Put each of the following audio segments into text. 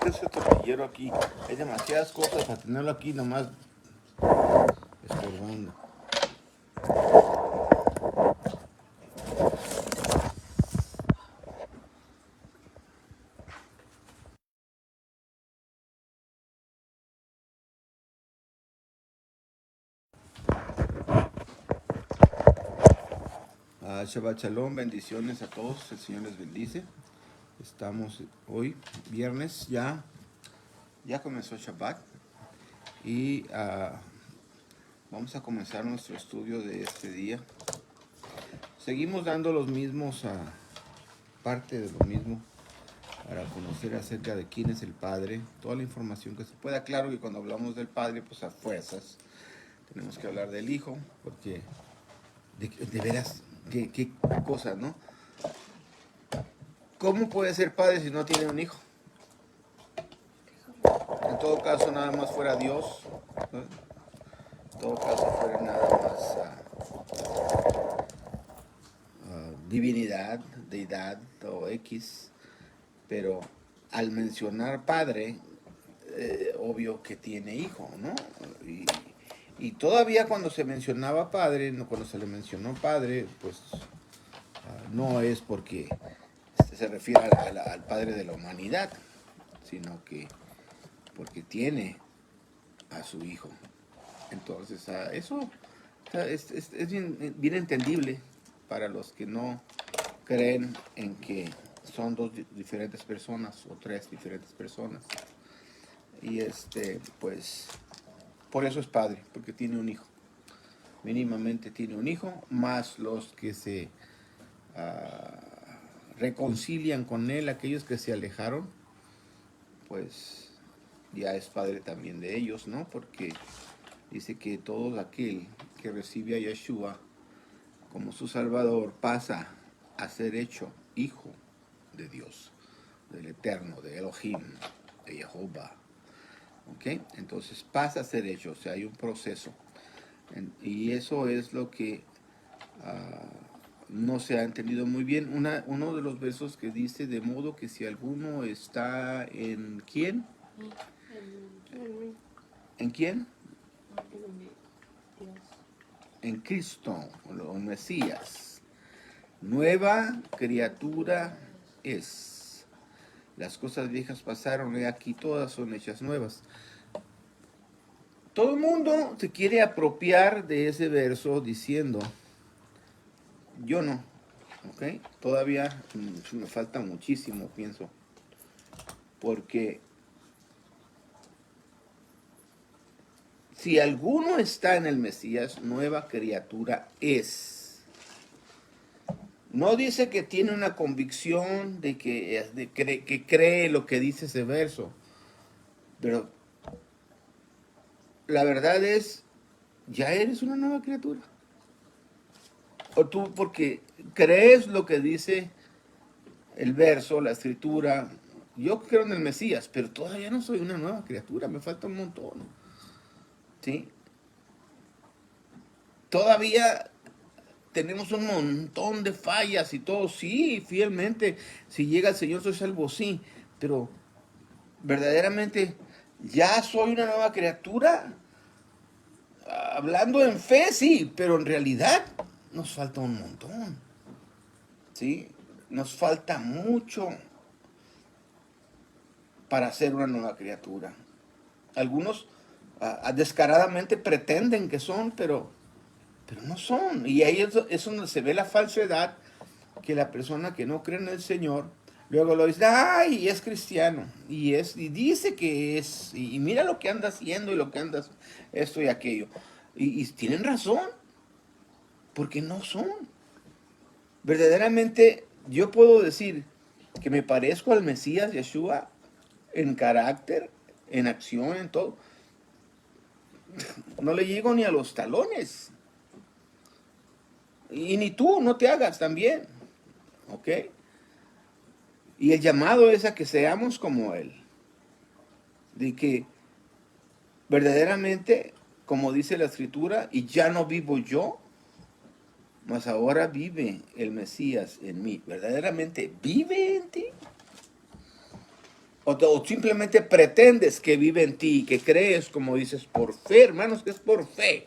poner ese tortillero aquí. Hay demasiadas cosas para tenerlo aquí nomás estorbando. Shabbat Shalom, bendiciones a todos, el Señor les bendice. Estamos hoy, viernes, ya comenzó Shabbat y vamos a comenzar nuestro estudio de este día. Seguimos dando los mismos, parte de lo mismo, para conocer acerca de quién es el Padre, toda la información que se pueda. Claro que cuando hablamos del Padre, pues a fuerzas tenemos que hablar del Hijo, porque de veras, qué cosa, ¿no? ¿Cómo puede ser padre si no tiene un hijo? En todo caso, nada más fuera Dios, ¿no? En todo caso, fuera nada más divinidad, deidad o X. Pero al mencionar padre, obvio que tiene hijo, ¿no? Y todavía cuando se mencionaba padre, cuando se le mencionó padre, pues no es porque se refiere al Padre de la humanidad, sino que porque tiene a su Hijo. Entonces, eso es bien entendible para los que no creen en que son dos diferentes personas o tres diferentes personas. Y pues, por eso es Padre, porque tiene un Hijo. Mínimamente tiene un Hijo, más los que se reconcilian con Él, aquellos que se alejaron, pues ya es Padre también de ellos, ¿no? Porque dice que todo aquel que recibe a Yeshua como su Salvador pasa a ser hecho hijo de Dios, del Eterno, de Elohim, de Jehová. ¿Ok? Entonces pasa a ser hecho, o sea, hay un proceso. Y eso es lo que no se ha entendido muy bien. Uno de los versos que dice, de modo que si alguno está en ¿quién? ¿En quién? En Cristo, o en Mesías. Nueva criatura es. Las cosas viejas pasaron y aquí todas son hechas nuevas. Todo el mundo se quiere apropiar de ese verso diciendo, yo no, ¿ok? Todavía me falta muchísimo, pienso, porque si alguno está en el Mesías, nueva criatura es. No dice que tiene una convicción de que cree lo que dice ese verso, pero la verdad es, ya eres una nueva criatura. O tú porque crees lo que dice el verso, la escritura. Yo creo en el Mesías, pero todavía no soy una nueva criatura, me falta un montón. ¿Sí? Todavía tenemos un montón de fallas y todo. Sí, fielmente, si llega el Señor soy salvo, sí, pero verdaderamente ya soy una nueva criatura. Hablando en fe, sí, pero en realidad nos falta un montón. ¿Sí? Nos falta mucho para ser una nueva criatura. Algunos descaradamente pretenden que son, pero no son. Y ahí es donde se ve la falsedad, que la persona que no cree en el Señor, luego lo dice, ay, es cristiano, y dice que es, y mira lo que anda haciendo, y lo que anda esto y aquello. Y tienen razón, porque no son. Verdaderamente, yo puedo decir que me parezco al Mesías Yeshua en carácter, en acción, en todo. No le llego ni a los talones. Y ni tú, no te hagas también. ¿Ok? Y el llamado es a que seamos como Él. De que verdaderamente, como dice la Escritura, y ya no vivo yo, mas ahora vive el Mesías en mí. ¿Verdaderamente vive en ti? O simplemente pretendes que vive en ti, que crees, como dices, por fe, hermanos, que es por fe.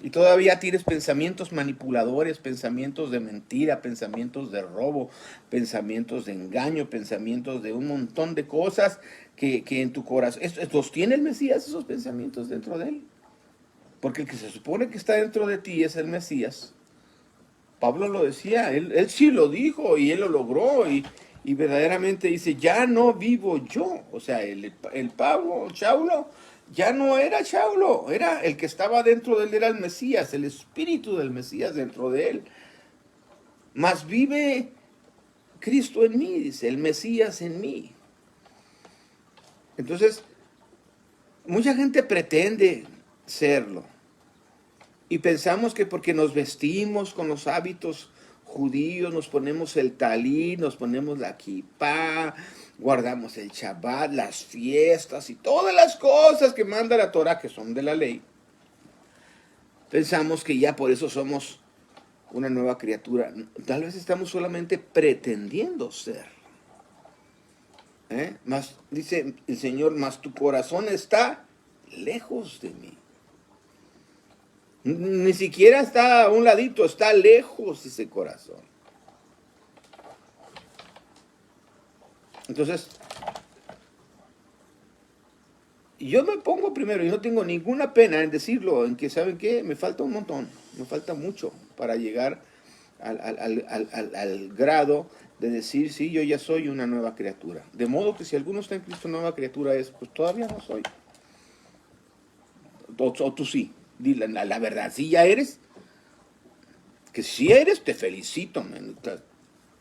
Y todavía tienes pensamientos manipuladores, pensamientos de mentira, pensamientos de robo, pensamientos de engaño, pensamientos de un montón de cosas que en tu corazón... ¿Los tiene el Mesías, esos pensamientos dentro de él? Porque el que se supone que está dentro de ti es el Mesías. Pablo lo decía, él sí lo dijo y él lo logró y verdaderamente dice, ya no vivo yo. O sea, el Pablo, Saulo, ya no era Saulo, era el que estaba dentro de él, era el Mesías, el espíritu del Mesías dentro de él. Mas vive Cristo en mí, dice, el Mesías en mí. Entonces, mucha gente pretende serlo. Y pensamos que porque nos vestimos con los hábitos judíos, nos ponemos el talí, nos ponemos la kipá, guardamos el Shabbat, las fiestas y todas las cosas que manda la Torah, que son de la ley, pensamos que ya por eso somos una nueva criatura. Tal vez estamos solamente pretendiendo ser. Mas, dice el Señor, mas tu corazón está lejos de mí. Ni siquiera está a un ladito, está lejos ese corazón. Entonces, yo me pongo primero y no tengo ninguna pena en decirlo, en que, ¿saben qué? Me falta un montón, me falta mucho para llegar al grado de decir, sí, yo ya soy una nueva criatura. De modo que si alguno está en Cristo, nueva criatura es, pues todavía no soy. O tú sí. Dile la verdad, si ya eres, que si eres, te felicito, man.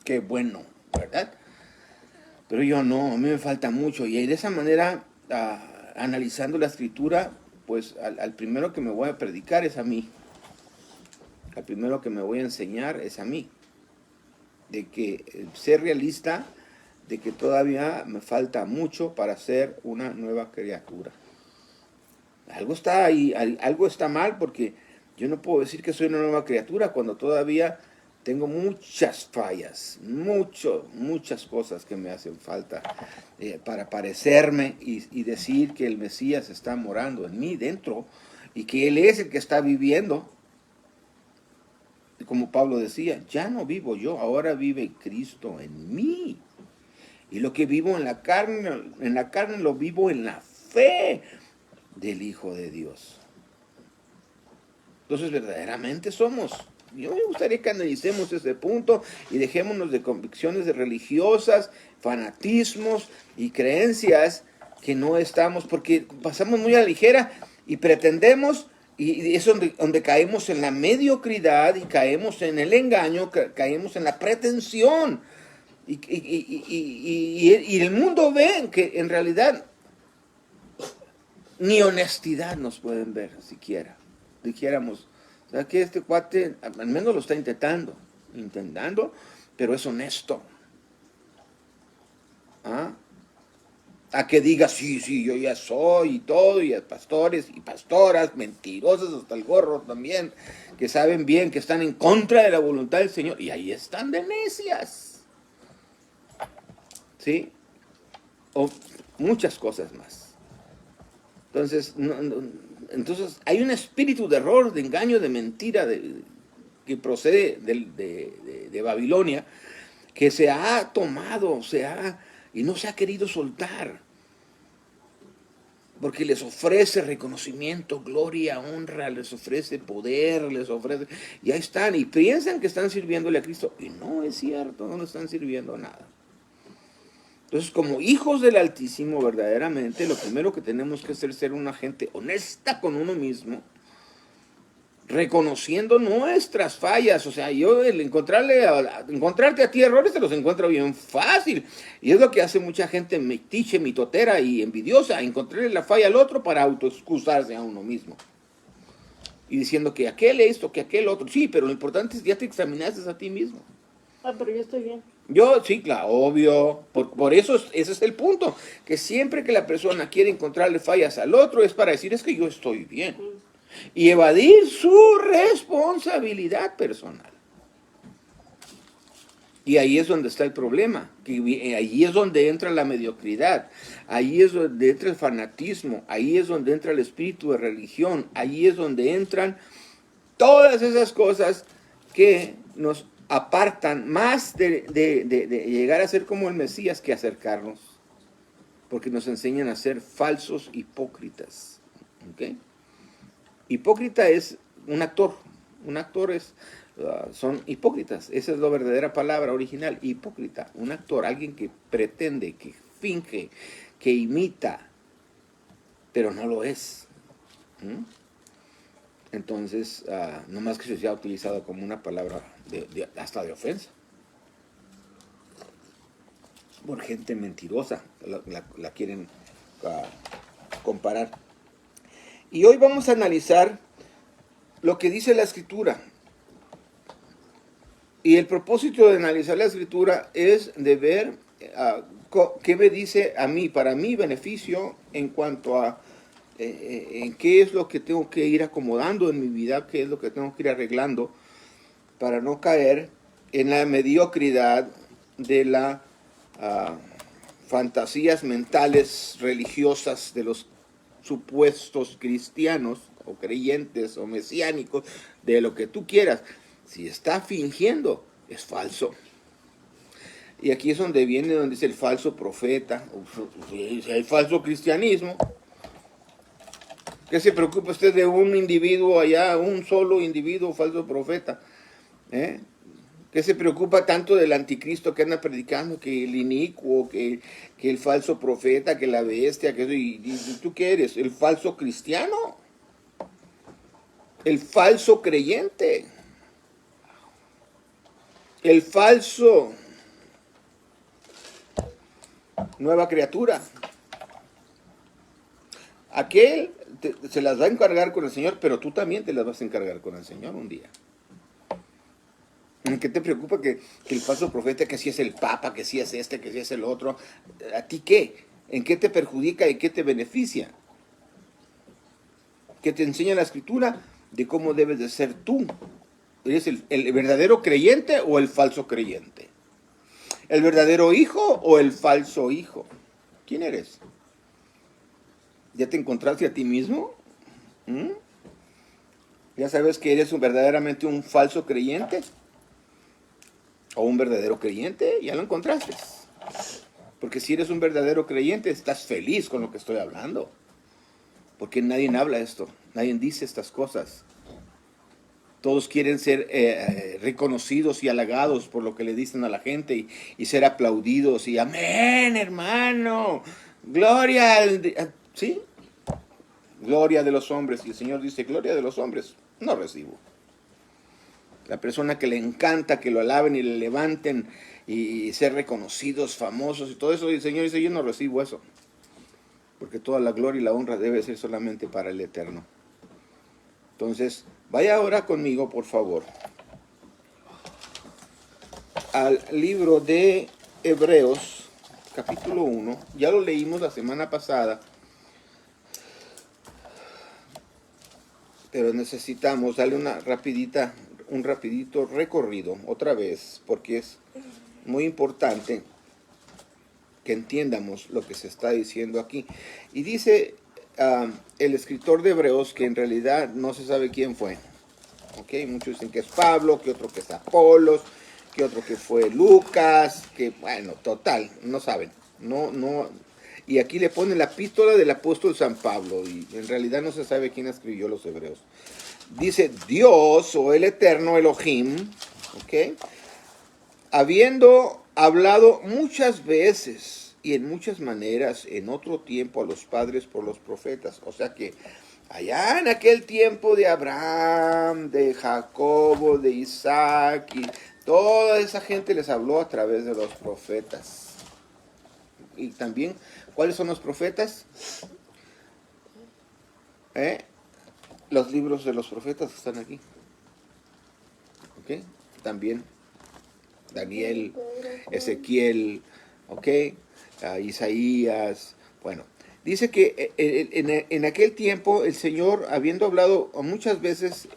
Qué bueno, ¿verdad? Pero yo no, a mí me falta mucho. Y de esa manera, analizando la escritura, pues al primero que me voy a predicar es a mí. Al primero que me voy a enseñar es a mí. De que ser realista, de que todavía me falta mucho para ser una nueva criatura. Algo está ahí, algo está mal, porque yo no puedo decir que soy una nueva criatura cuando todavía tengo muchas fallas, muchas cosas que me hacen falta para parecerme y decir que el Mesías está morando en mí dentro y que Él es el que está viviendo. Como Pablo decía, ya no vivo yo, ahora vive Cristo en mí. Y lo que vivo en la carne lo vivo en la fe del Hijo de Dios. Entonces verdaderamente somos. Yo me gustaría que analicemos ese punto y dejémonos de convicciones religiosas, fanatismos y creencias que no estamos, porque pasamos muy a la ligera y pretendemos, y es donde caemos en la mediocridad y caemos en el engaño, caemos en la pretensión. Y el mundo ve que en realidad ni honestidad nos pueden ver siquiera. Dijéramos, o sea, que este cuate al menos lo está intentando, pero es honesto. ¿Ah? A que diga, sí, yo ya soy y todo, y pastores y pastoras, mentirosas hasta el gorro también, que saben bien que están en contra de la voluntad del Señor, y ahí están de necias. ¿Sí? O muchas cosas más. Entonces, entonces hay un espíritu de error, de engaño, de mentira que procede de Babilonia, que se ha tomado, y no se ha querido soltar, porque les ofrece reconocimiento, gloria, honra, les ofrece poder, y ahí están, y piensan que están sirviéndole a Cristo, y no es cierto, no están sirviendo nada. Entonces, como hijos del Altísimo, verdaderamente, lo primero que tenemos que hacer es ser una gente honesta con uno mismo, reconociendo nuestras fallas. O sea, yo el encontrarte a ti errores te los encuentro bien fácil. Y es lo que hace mucha gente metiche, mitotera y envidiosa, encontrarle la falla al otro para autoexcusarse a uno mismo. Y diciendo que aquel esto, que aquel otro. Sí, pero lo importante es que ya te examinaste a ti mismo. Pero yo estoy bien. Yo, sí, claro, obvio. Por eso ese es el punto. Que siempre que la persona quiere encontrarle fallas al otro es para decir, es que yo estoy bien. Y evadir su responsabilidad personal. Y ahí es donde está el problema, que ahí es donde entra la mediocridad, ahí es donde entra el fanatismo, ahí es donde entra el espíritu de religión, ahí es donde entran todas esas cosas que nos apartan más de llegar a ser como el Mesías que acercarnos, porque nos enseñan a ser falsos hipócritas. ¿Okay? Hipócrita es un actor es... son hipócritas, esa es la verdadera palabra original, hipócrita, un actor, alguien que pretende, que finge, que imita, pero no lo es. Entonces, no más que se ha utilizado como una palabra hasta de ofensa, por gente mentirosa, la quieren comparar. Y hoy vamos a analizar lo que dice la Escritura. Y el propósito de analizar la Escritura es de ver qué me dice a mí, para mi beneficio, en cuanto a en qué es lo que tengo que ir acomodando en mi vida, qué es lo que tengo que ir arreglando para no caer en la mediocridad de las fantasías mentales religiosas de los supuestos cristianos o creyentes o mesiánicos, de lo que tú quieras. Si está fingiendo, es falso. Y aquí es donde viene, donde dice el falso profeta. Si hay falso cristianismo, ¿qué se preocupa usted de un individuo allá, un solo individuo falso profeta? ¿Qué se preocupa tanto del anticristo que anda predicando, que el inicuo, que el falso profeta, que la bestia, que y tú qué eres? ¿El falso cristiano? ¿El falso creyente? El falso nueva criatura. Aquel se las va a encargar con el Señor, pero tú también te las vas a encargar con el Señor un día. ¿Qué te preocupa que el falso profeta, que si es el Papa, que si es este, que si es el otro? ¿A ti qué? ¿En qué te perjudica y qué te beneficia? Que te enseña la Escritura de cómo debes de ser tú. ¿Eres el verdadero creyente o el falso creyente? ¿El verdadero hijo o el falso hijo? ¿Quién eres? ¿Ya te encontraste a ti mismo? ¿Ya sabes que eres verdaderamente un falso creyente? ¿O un verdadero creyente? Ya lo encontraste. Porque si eres un verdadero creyente, estás feliz con lo que estoy hablando. Porque nadie habla esto, nadie dice estas cosas. Todos quieren ser reconocidos y halagados por lo que le dicen a la gente y ser aplaudidos y amén, hermano, gloria ¿sí? Gloria de los hombres. Y el Señor dice, gloria de los hombres, no recibo. La persona que le encanta que lo alaben y le levanten y ser reconocidos, famosos y todo eso, y el Señor dice, yo no recibo eso. Porque toda la gloria y la honra debe ser solamente para el Eterno. Entonces, vaya ahora conmigo, por favor, al libro de Hebreos, capítulo 1. Ya lo leímos la semana pasada, pero necesitamos darle un rapidito recorrido otra vez, porque es muy importante que entiendamos lo que se está diciendo aquí. Y dice el escritor de Hebreos que en realidad no se sabe quién fue. ¿Okay? Muchos dicen que es Pablo, que otro que es Apolos, que otro que fue Lucas, que bueno, total, no saben. No. Y aquí le pone la epístola del apóstol San Pablo, y en realidad no se sabe quién escribió los Hebreos. Dice Dios o el eterno Elohim, ¿ok? Habiendo hablado muchas veces y en muchas maneras en otro tiempo a los padres por los profetas. O sea que allá en aquel tiempo de Abraham, de Jacobo, de Isaac, y toda esa gente les habló a través de los profetas. Y también, ¿cuáles son los profetas? Los libros de los profetas están aquí. ¿Ok? También Daniel, Ezequiel, ¿ok? Isaías. Bueno, dice que en aquel tiempo el Señor, habiendo hablado muchas veces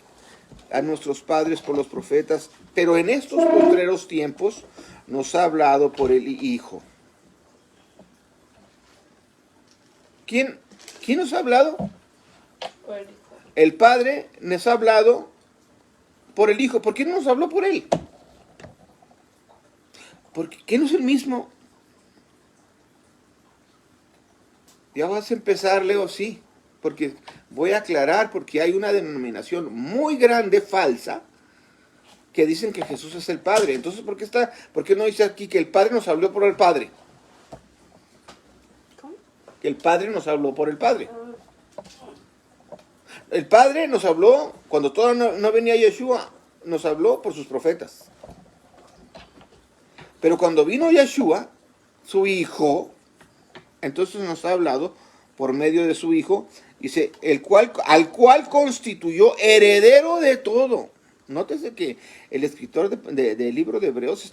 a nuestros padres por los profetas, pero en estos postreros tiempos nos ha hablado por el Hijo. ¿Quién nos ha hablado? Por el Hijo. El Padre nos ha hablado por el Hijo. ¿Por qué no nos habló por Él? Porque ¿qué no es el mismo? Ya vas a empezar, Leo, sí. Porque voy a aclarar, porque hay una denominación muy grande, falsa, que dicen que Jesús es el Padre. Entonces, ¿por qué no dice aquí que el Padre nos habló por el Padre? ¿Cómo? Que el Padre nos habló por el Padre. El Padre nos habló, cuando todavía no venía Yeshua, nos habló por sus profetas. Pero cuando vino Yeshua, su Hijo, entonces nos ha hablado por medio de su Hijo, dice, al cual constituyó heredero de todo. Nótese que el escritor del libro de Hebreos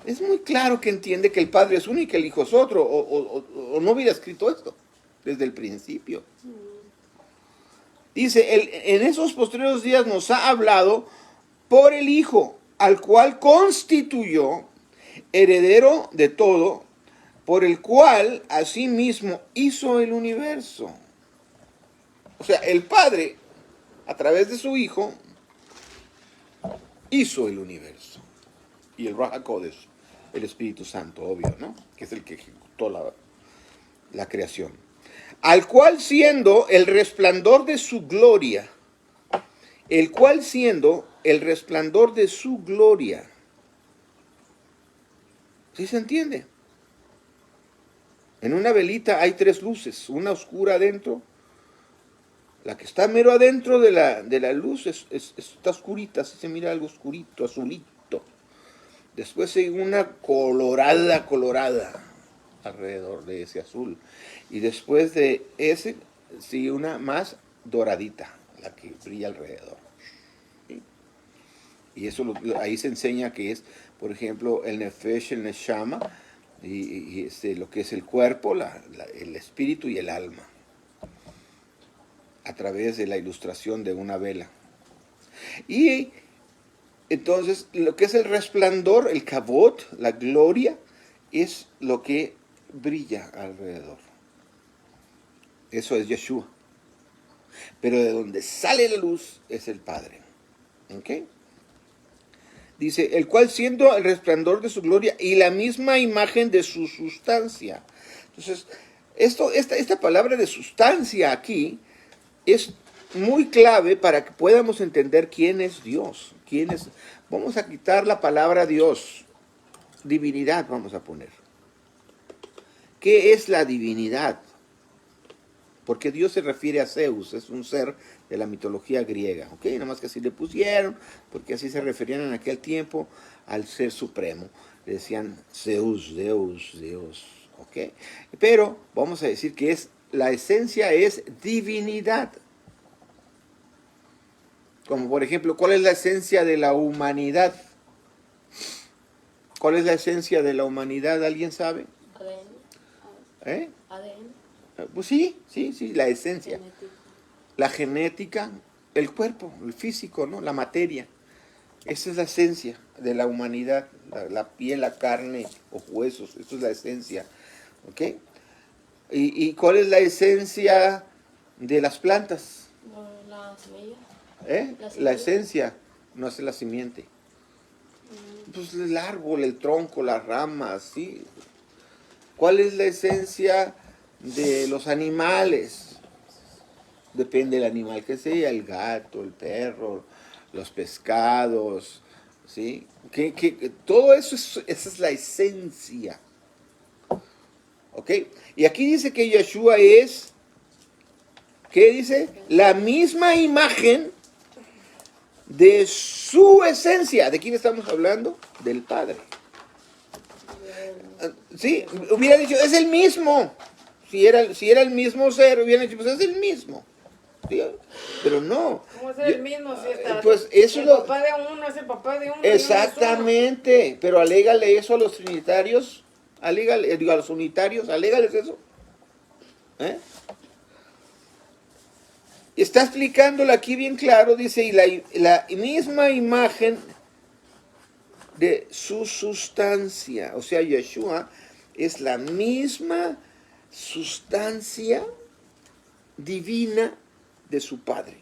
es muy claro que entiende que el Padre es uno y que el Hijo es otro, o no hubiera escrito esto desde el principio. Dice, en esos posteriores días nos ha hablado por el Hijo, al cual constituyó heredero de todo, por el cual asimismo hizo el universo. O sea, el Padre, a través de su Hijo, hizo el universo. Y el Ruach HaKodesh, el Espíritu Santo, obvio, ¿no? Que es el que ejecutó la creación. Al cual siendo el resplandor de su gloria, el cual siendo el resplandor de su gloria. ¿Sí se entiende? En una velita hay 3 luces, una oscura adentro, la que está mero adentro de la luz está oscurita, así se mira algo oscurito, azulito. Después hay una colorada alrededor de ese azul. Y después de ese, sigue una más doradita, la que brilla alrededor. ¿Sí? Y eso ahí se enseña que es, por ejemplo, el Nefesh, el Neshama, y lo que es el cuerpo, el espíritu y el alma, a través de la ilustración de una vela. Y entonces, lo que es el resplandor, el kavod, la gloria, es lo que brilla alrededor. Eso es Yeshua. Pero de donde sale la luz es el Padre. ¿Ok? Dice, el cual siendo el resplandor de su gloria y la misma imagen de su sustancia. Entonces, esta palabra de sustancia aquí es muy clave para que podamos entender quién es Dios. Vamos a quitar la palabra Dios. Divinidad vamos a poner. ¿Qué es la divinidad? Porque Dios se refiere a Zeus, es un ser de la mitología griega, ¿ok? Nada más que así le pusieron, porque así se referían en aquel tiempo al ser supremo. Le decían Zeus, Deus, ¿ok? Pero vamos a decir que la esencia es divinidad. Como por ejemplo, ¿cuál es la esencia de la humanidad? ¿Cuál es la esencia de la humanidad? ¿Alguien sabe? ADN. ADN. Pues sí, la esencia. Genética. La genética, el cuerpo, el físico, ¿no? La materia. Esa es la esencia de la humanidad. La piel, la carne o huesos. Eso es la esencia. ¿Ok? ¿Y cuál es la esencia de las plantas? La semilla. La esencia no es la simiente. Pues el árbol, el tronco, las ramas, ¿sí? ¿Cuál es la esencia de los animales? Depende del animal que sea, el gato, el perro, los pescados, ¿sí? Todo eso esa es la esencia. ¿Ok? Y aquí dice que Yeshua es, ¿qué dice? La misma imagen de su esencia. ¿De quién estamos hablando? Del Padre. Sí, hubiera dicho, es el mismo. Si era el mismo ser, hubieran dicho, pues es el mismo. ¿Sí? Pero no. ¿Cómo es el mismo? Si está, pues eso el papá de uno es el papá de uno. Exactamente. Pero alégale eso a los trinitarios. A los unitarios, alégales eso. Está explicándolo aquí bien claro, dice, y la misma imagen de su sustancia. O sea, Yeshua es la misma sustancia divina de su Padre.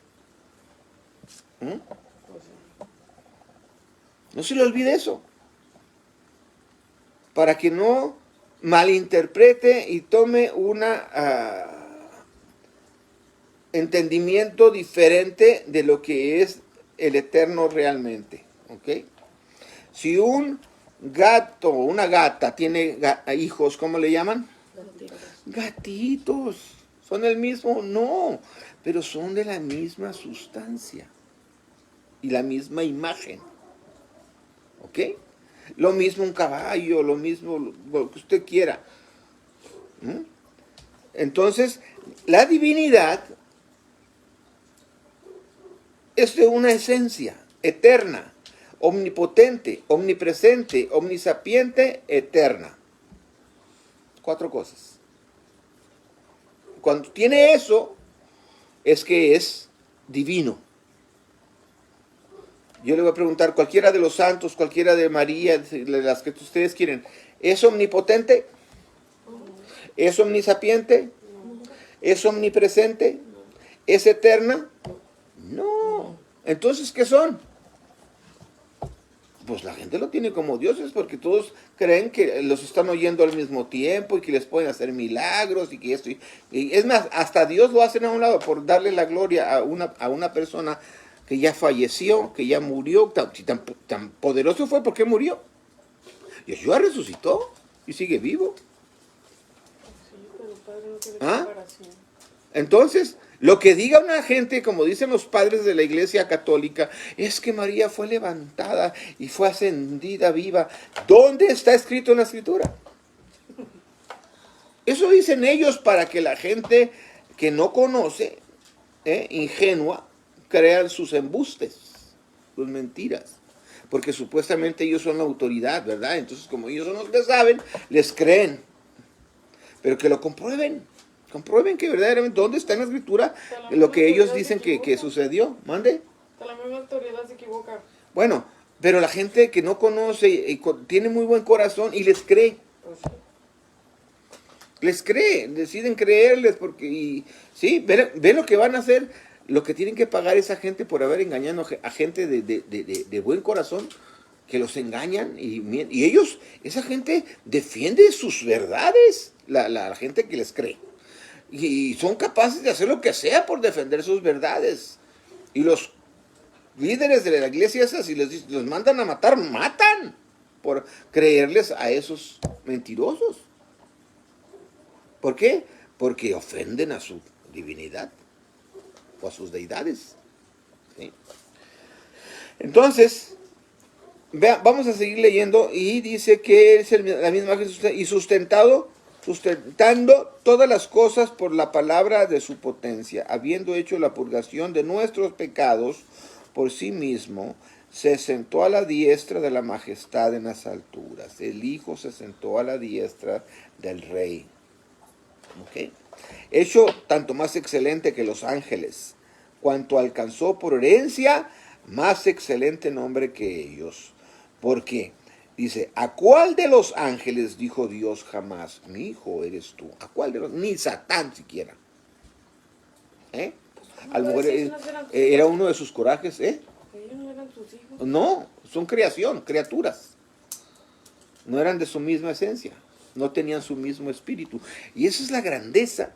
¿Mm? No se le olvide eso. Para que no malinterprete y tome un entendimiento diferente de lo que es el Eterno realmente. ¿Ok? Si un gato o una gata tiene hijos, ¿cómo le llaman? Gatitos. ¿Son el mismo? No, pero son de la misma sustancia y la misma imagen. ¿Ok? Lo mismo un caballo, lo mismo lo que usted quiera. ¿Mm? Entonces, la divinidad es de una esencia eterna, omnipotente, omnipresente, omnisapiente, eterna. 4 cosas. Cuando tiene eso, es que es divino. Yo le voy a preguntar, cualquiera de los santos, cualquiera de María, de las que ustedes quieren, ¿es omnipotente? ¿Es omnisapiente? ¿Es omnipresente? ¿Es eterna? No. Entonces, ¿qué son? Pues la gente lo tiene como dioses porque todos creen que los están oyendo al mismo tiempo y que les pueden hacer milagros y que esto. Y es más, hasta Dios lo hacen a un lado por darle la gloria a una persona que ya falleció, que ya murió. Tan poderoso fue porque murió. Yeshua resucitó y sigue vivo. ¿Ah? Entonces, lo que diga una gente, como dicen los padres de la Iglesia Católica, es que María fue levantada y fue ascendida viva. ¿Dónde está escrito en la Escritura? Eso dicen ellos para que la gente que no conoce, ingenua, crean sus embustes, sus mentiras. Porque supuestamente ellos son la autoridad, ¿verdad? Entonces, como ellos son los que saben, les creen. Pero que lo comprueben. Comprueben que verdaderamente, ¿dónde está en la Escritura lo que ellos dicen que sucedió? ¿Mande? La misma autoridad se equivoca. Bueno, pero la gente que no conoce y tiene muy buen corazón y les cree. Les cree, deciden creerles porque, sí, ven lo que van a hacer, lo que tienen que pagar esa gente por haber engañado a gente de buen corazón, que los engañan y ellos, esa gente defiende sus verdades, la gente que les cree. Y son capaces de hacer lo que sea por defender sus verdades. Y los líderes de la iglesia esas, si los mandan a matar, matan por creerles a esos mentirosos. ¿Por qué? Porque ofenden a su divinidad o a sus deidades. ¿Sí? Entonces, vamos a seguir leyendo y dice que es la misma y sustentando todas las cosas por la palabra de su potencia, habiendo hecho la purgación de nuestros pecados por sí mismo, se sentó a la diestra de la majestad en las alturas. El Hijo se sentó a la diestra del Rey. ¿Okay? Hecho tanto más excelente que los ángeles, cuanto alcanzó por herencia más excelente nombre que ellos. Porque dice, ¿a cuál de los ángeles dijo Dios jamás, mi hijo eres tú? ¿A cuál de los? Ni Satán siquiera. A lo mejor era uno de sus corajes. Ellos no eran sus hijos. No, son creación, criaturas. No eran de su misma esencia. No tenían su mismo espíritu. Y esa es la grandeza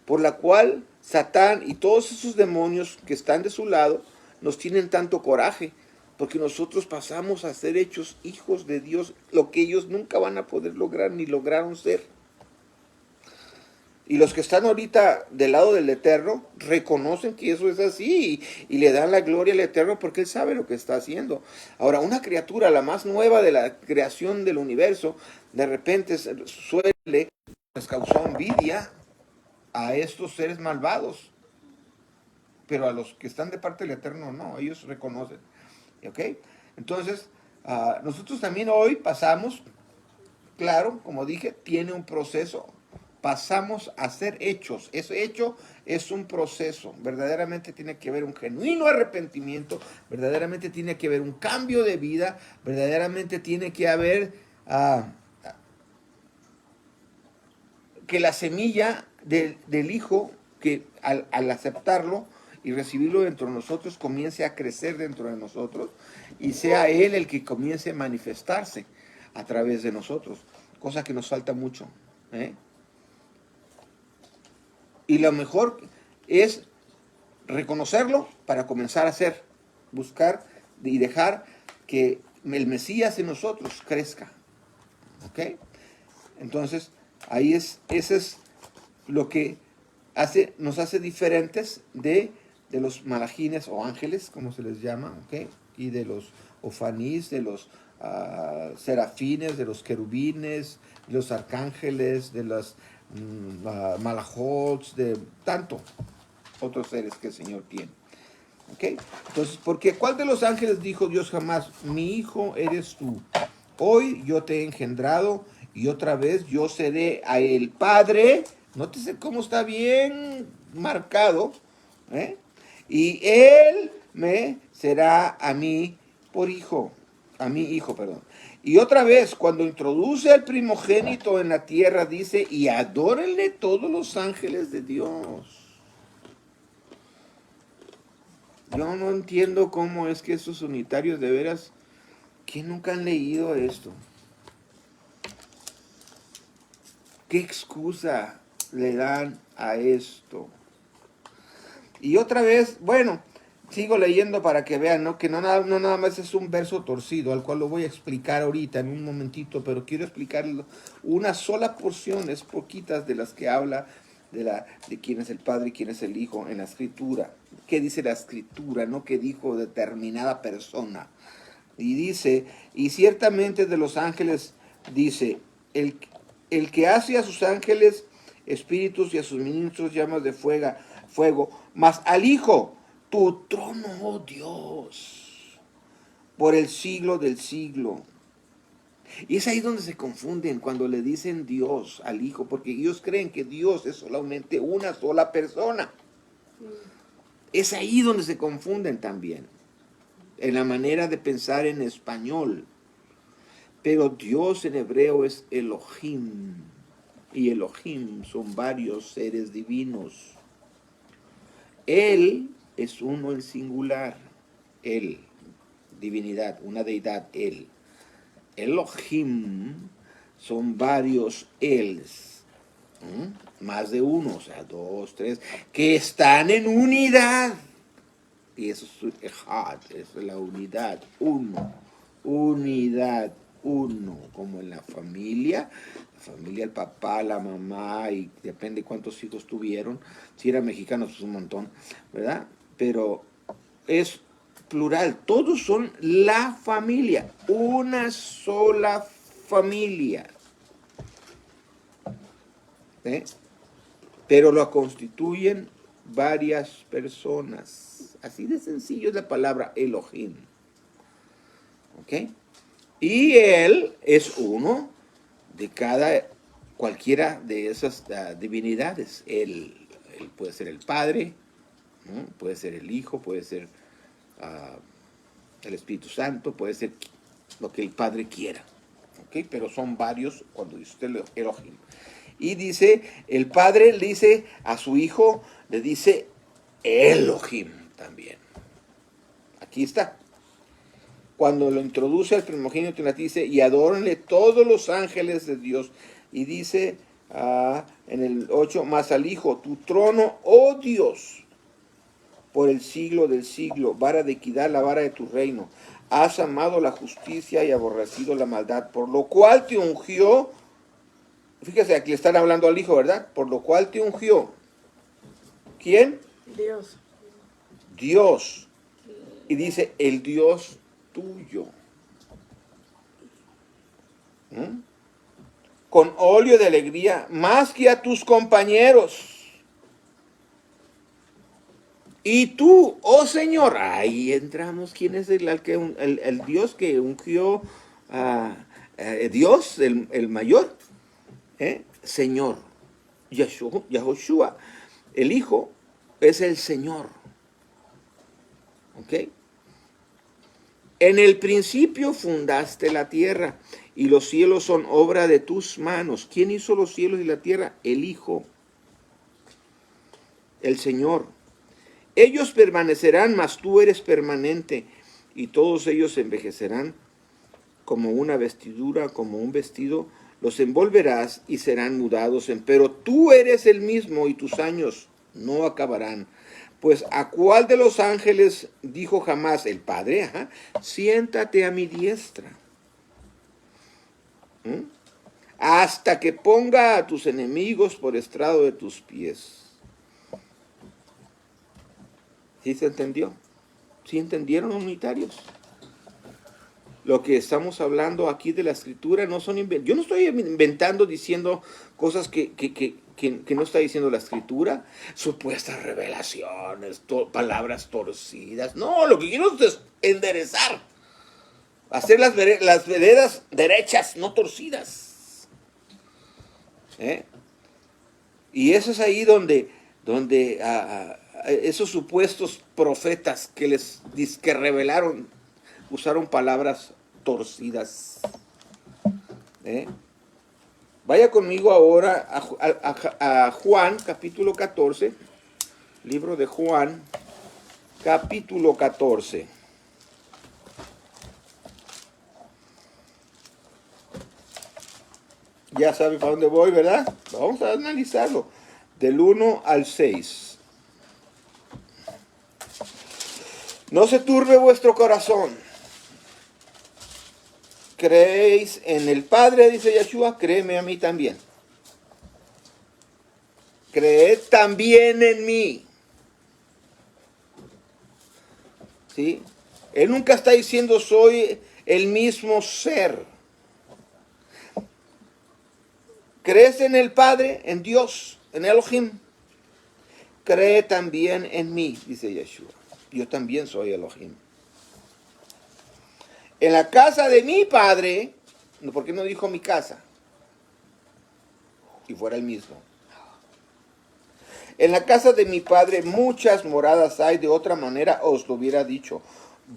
por la cual Satán y todos esos demonios que están de su lado nos tienen tanto coraje. Porque nosotros pasamos a ser hechos hijos de Dios, lo que ellos nunca van a poder lograr ni lograron ser. Y los que están ahorita del lado del Eterno reconocen que eso es así y le dan la gloria al Eterno porque Él sabe lo que está haciendo. Ahora, una criatura, la más nueva de la creación del universo, de repente les causó envidia a estos seres malvados. Pero a los que están de parte del Eterno no, ellos reconocen. ¿Ok? Entonces, nosotros también hoy pasamos, claro, como dije, tiene un proceso pasamos a ser hechos. Ese hecho es un proceso. Verdaderamente tiene que haber un genuino arrepentimiento. Verdaderamente tiene que haber un cambio de vida. Verdaderamente tiene que haber que la semilla del Hijo, que al aceptarlo y recibirlo dentro de nosotros, comience a crecer dentro de nosotros y sea Él el que comience a manifestarse a través de nosotros, cosa que nos falta mucho. Y lo mejor es reconocerlo para comenzar a hacer, buscar y dejar que el Mesías en nosotros crezca. ¿Ok? Entonces, ese es lo que nos hace diferentes de los malajines o ángeles, como se les llama, ¿ok? Y de los ofanís, de los serafines, de los querubines, de los arcángeles, de los malajots, de tanto otros seres que el Señor tiene. ¿Ok? Entonces, porque ¿cuál de los ángeles dijo Dios jamás? Mi hijo eres tú. Hoy yo te he engendrado y otra vez yo seré a el Padre. Nótese cómo está bien marcado. Y Él me será a mí por hijo. A mi hijo, perdón. Y otra vez, cuando introduce al primogénito en la tierra, dice, y adórenle todos los ángeles de Dios. Yo no entiendo cómo es que estos unitarios de veras, que nunca han leído esto. ¿Qué excusa le dan a esto? Y otra vez, bueno, sigo leyendo para que vean, ¿no? Que no nada más es un verso torcido, al cual lo voy a explicar ahorita en un momentito, pero quiero explicarlo una sola porción, es poquitas de las que habla de quién es el Padre y quién es el Hijo en la Escritura. ¿Qué dice la Escritura? No que dijo determinada persona. Y dice, y ciertamente de los ángeles, dice, el que hace a sus ángeles espíritus y a sus ministros llamas de fuego, mas al Hijo, tu trono, oh Dios, por el siglo del siglo. Y es ahí donde se confunden cuando le dicen Dios al Hijo, porque ellos creen que Dios es solamente una sola persona. Es ahí donde se confunden también, en la manera de pensar en español. Pero Dios en hebreo es Elohim, y Elohim son varios seres divinos. Él es uno en singular, Él, divinidad, una deidad, Él. Elohim son varios Éls, más de uno, o sea, 2, 3, que están en unidad. Y eso es Ejad, eso es la unidad, uno, unidad, uno, como en la familia, el papá, la mamá, y depende cuántos hijos tuvieron. Si eran mexicanos, pues un montón, ¿verdad? Pero es plural, todos son la familia, una sola familia. Pero lo constituyen varias personas. Así de sencillo es la palabra Elohim. ¿Ok? Y Él es uno de cualquiera de esas divinidades. Él puede ser el Padre, ¿no? Puede ser el Hijo, puede ser el Espíritu Santo, puede ser lo que el Padre quiera. ¿Ok? Pero son varios cuando dice usted Elohim. Y dice, el Padre le dice a su Hijo, le dice Elohim también. Aquí está. Cuando lo introduce al primogénito, dice, y adórenle todos los ángeles de Dios. Y dice en el 8, más al Hijo, tu trono, oh Dios, por el siglo del siglo, vara de equidad, la vara de tu reino. Has amado la justicia y aborrecido la maldad, por lo cual te ungió. Fíjese, aquí le están hablando al Hijo, ¿verdad? Por lo cual te ungió. ¿Quién? Dios. Dios. Y dice, el Dios tuyo. Con óleo de alegría, más que a tus compañeros. Y tú, oh Señor, ahí entramos. ¿Quién es el Dios que ungió a Dios, el mayor? Señor. Yahoshua, el Hijo, es el Señor. ¿Ok? En el principio fundaste la tierra y los cielos son obra de tus manos. ¿Quién hizo los cielos y la tierra? El Hijo, el Señor. Ellos permanecerán, mas tú eres permanente, y todos ellos envejecerán como una vestidura, como un vestido. Los envolverás y serán mudados, pero tú eres el mismo y tus años no acabarán. Pues ¿a cuál de los ángeles dijo jamás el Padre? Ajá, siéntate a mi diestra, hasta que ponga a tus enemigos por estrado de tus pies. ¿Sí se entendió? ¿Sí entendieron, unitarios? Lo que estamos hablando aquí de la escritura no son yo no estoy inventando diciendo cosas que no está diciendo la escritura, supuestas revelaciones, palabras torcidas. No, lo que quiero es enderezar, hacer las veredas derechas, no torcidas. Y eso es ahí donde esos supuestos profetas que revelaron, usaron palabras torcidas. Vaya conmigo ahora a Juan, capítulo 14, libro de Juan, capítulo 14. Ya sabe para dónde voy, ¿verdad? Vamos a analizarlo. Del 1 al 6. No se turbe vuestro corazón. ¿Creéis en el Padre, dice Yeshua? Créeme a mí también. Creed también en mí. ¿Sí? Él nunca está diciendo soy el mismo ser. ¿Crees en el Padre, en Dios, en Elohim? Cree también en mí, dice Yeshua. Yo también soy Elohim. En la casa de mi Padre, ¿por qué no dijo mi casa? Y fuera el mismo. En la casa de mi Padre muchas moradas hay, de otra manera os lo hubiera dicho.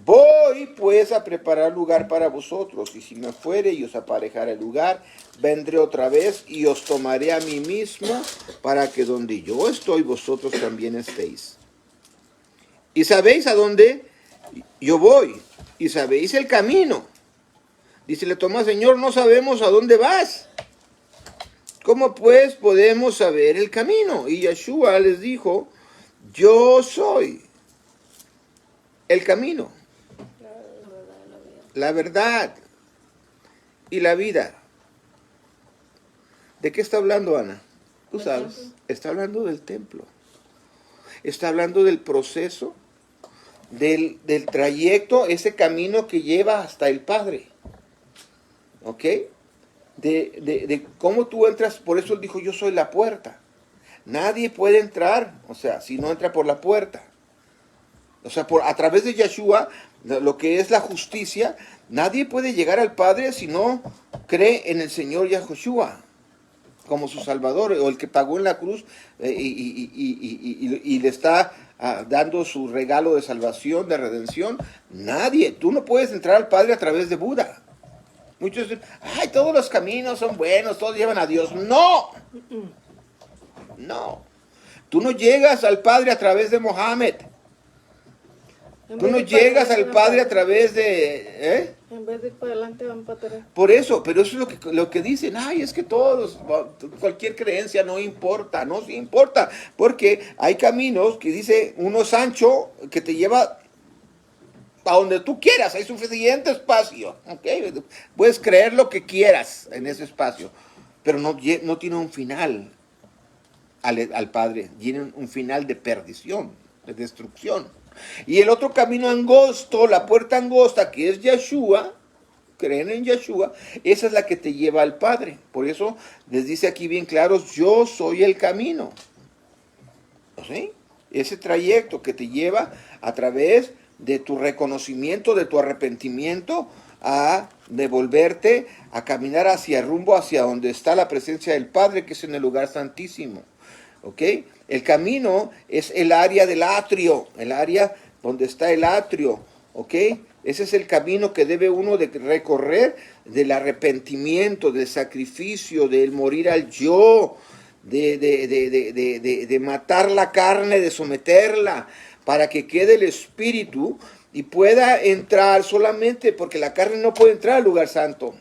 Voy pues a preparar lugar para vosotros, y si me fuere y os aparejare el lugar, vendré otra vez y os tomaré a mí mismo, para que donde yo estoy, vosotros también estéis. Y sabéis a dónde yo voy, y sabéis el camino. Dícele Tomás, Señor, no sabemos a dónde vas. ¿Cómo pues podemos saber el camino? Y Yeshua les dijo, yo soy el camino, la verdad y la vida. ¿De qué está hablando, Ana? Tú sabes, está hablando del templo. Está hablando del proceso, del trayecto, ese camino que lleva hasta el Padre. ¿Ok? De cómo tú entras, por eso él dijo, yo soy la puerta. Nadie puede entrar, o sea, si no entra por la puerta. O sea, a través de Yeshua, lo que es la justicia, nadie puede llegar al Padre si no cree en el Señor Yahushua como su Salvador, o el que pagó en la cruz y le está dando su regalo de salvación, de redención. Nadie, tú no puedes entrar al Padre a través de Buda. Muchos dicen, ay, todos los caminos son buenos, todos llevan a Dios. ¡No! No. Tú no llegas al Padre a través de Mohammed. Tú no llegas al Padre a través de... En vez de ir para adelante, van para atrás. Por eso, pero eso es lo que dicen. Ay, es que todos, cualquier creencia no importa. No, sí importa. Porque hay caminos que dice, uno es ancho, que te lleva a donde tú quieras. Hay suficiente espacio. ¿Okay? Puedes creer lo que quieras en ese espacio. Pero no tiene un final al Padre. Tiene un final de perdición, de destrucción. Y el otro camino angosto, la puerta angosta, que es Yeshua, creen en Yeshua, esa es la que te lleva al Padre. Por eso les dice aquí bien claros, yo soy el camino. ¿Sí? Ese trayecto que te lleva a través de tu reconocimiento, de tu arrepentimiento, a de volverte a caminar hacia rumbo, hacia donde está la presencia del Padre, que es en el lugar santísimo. ¿Ok? El camino es el área del atrio, el área donde está el atrio. ¿Ok? Ese es el camino que debe uno de recorrer, del arrepentimiento, del sacrificio, del morir al yo, de matar la carne, de someterla, para que quede el espíritu y pueda entrar solamente, porque la carne no puede entrar al lugar santo.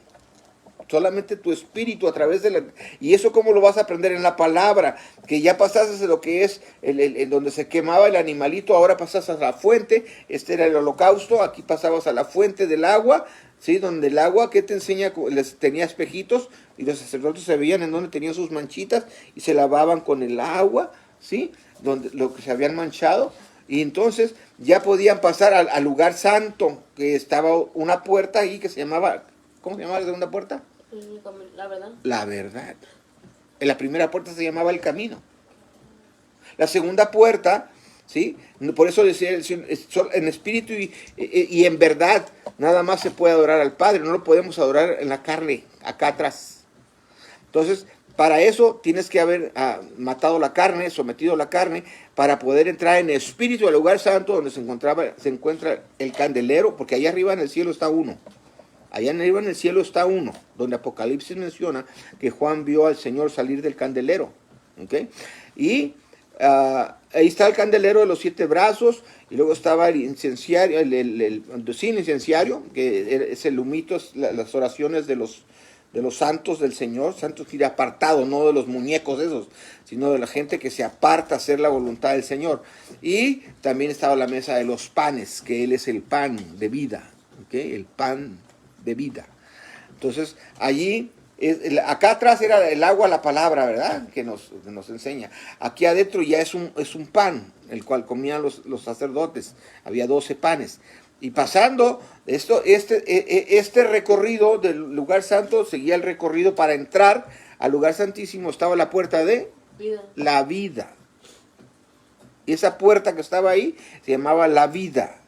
Solamente tu espíritu a través de la... ¿Y eso cómo lo vas a aprender? En la palabra, que ya pasaste de lo que es donde se quemaba el animalito, ahora pasas a la fuente, este era el holocausto, aquí pasabas a la fuente del agua, ¿sí? Donde el agua, ¿qué te enseña? Tenía espejitos y los sacerdotes se veían en donde tenían sus manchitas y se lavaban con el agua, ¿sí? Donde, lo que se habían manchado. Y entonces ya podían pasar al lugar santo, que estaba una puerta ahí que se llamaba... ¿Cómo se llamaba la segunda puerta? La verdad. La verdad. En la primera puerta se llamaba el camino. La segunda puerta, ¿sí? Por eso decía en espíritu y en verdad nada más se puede adorar al Padre. No lo podemos adorar en la carne, acá atrás. Entonces, para eso tienes que haber matado la carne, sometido la carne, para poder entrar en espíritu al lugar santo donde se encuentra el candelero, porque allá arriba en el cielo está uno. Allá arriba en el cielo está uno, donde Apocalipsis menciona que Juan vio al Señor salir del candelero. ¿Okay? Y ahí está el candelero de los 7 brazos, y luego estaba el incenciario, el incenciario, que es el humito, las oraciones de los santos del Señor, santos que ir apartado, no de los muñecos esos, sino de la gente que se aparta a hacer la voluntad del Señor. Y también estaba la mesa de los panes, que Él es el pan de vida, ¿okay? El pan de vida. Entonces, allí, acá atrás era el agua, la palabra, ¿verdad? Que nos enseña. Aquí adentro ya es un pan, el cual comían los sacerdotes. Había 12 panes. Y pasando este recorrido del lugar santo, seguía el recorrido para entrar al lugar santísimo. Estaba la puerta de Vida. la vida. Y esa puerta que estaba ahí se llamaba la vida.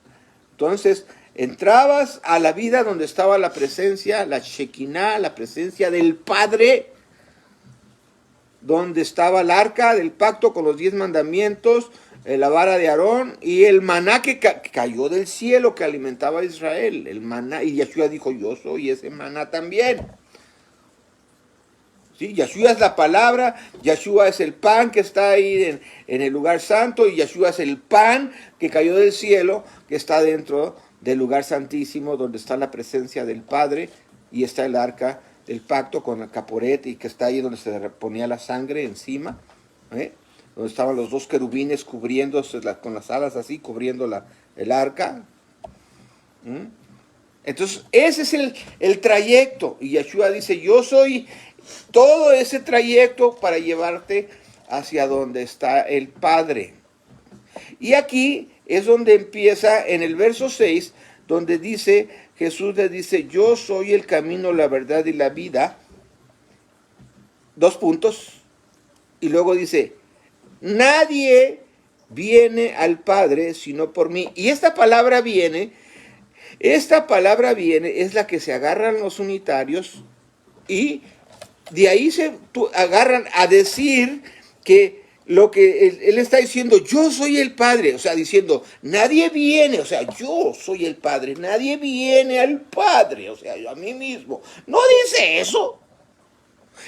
Entonces, entrabas a la vida donde estaba la presencia, la Shekinah, la presencia del Padre, donde estaba el arca del pacto con los 10 mandamientos, la vara de Aarón y el maná que cayó del cielo que alimentaba a Israel. El maná, y Yeshua dijo, yo soy ese maná también. ¿Sí? Yeshua es la palabra, Yeshua es el pan que está ahí en el lugar santo, y Yeshua es el pan que cayó del cielo, que está dentro del lugar santísimo, donde está la presencia del Padre, y está el arca del pacto con el caporet, y que está ahí donde se ponía la sangre encima, donde estaban los 2 querubines cubriéndose con las alas así, cubriendo el arca. Entonces, ese es el trayecto, y Yeshua dice, yo soy todo ese trayecto para llevarte hacia donde está el Padre. Y aquí es donde empieza en el verso 6, donde dice, Jesús le dice, yo soy el camino, la verdad y la vida. 2 puntos. Y luego dice, nadie viene al Padre sino por mí. Y esta palabra viene es la que se agarran los unitarios, y de ahí se agarran a decir que lo que él está diciendo, yo soy el Padre, o sea, diciendo, nadie viene, o sea, yo soy el Padre, nadie viene al Padre, o sea, yo a mí mismo. No dice eso.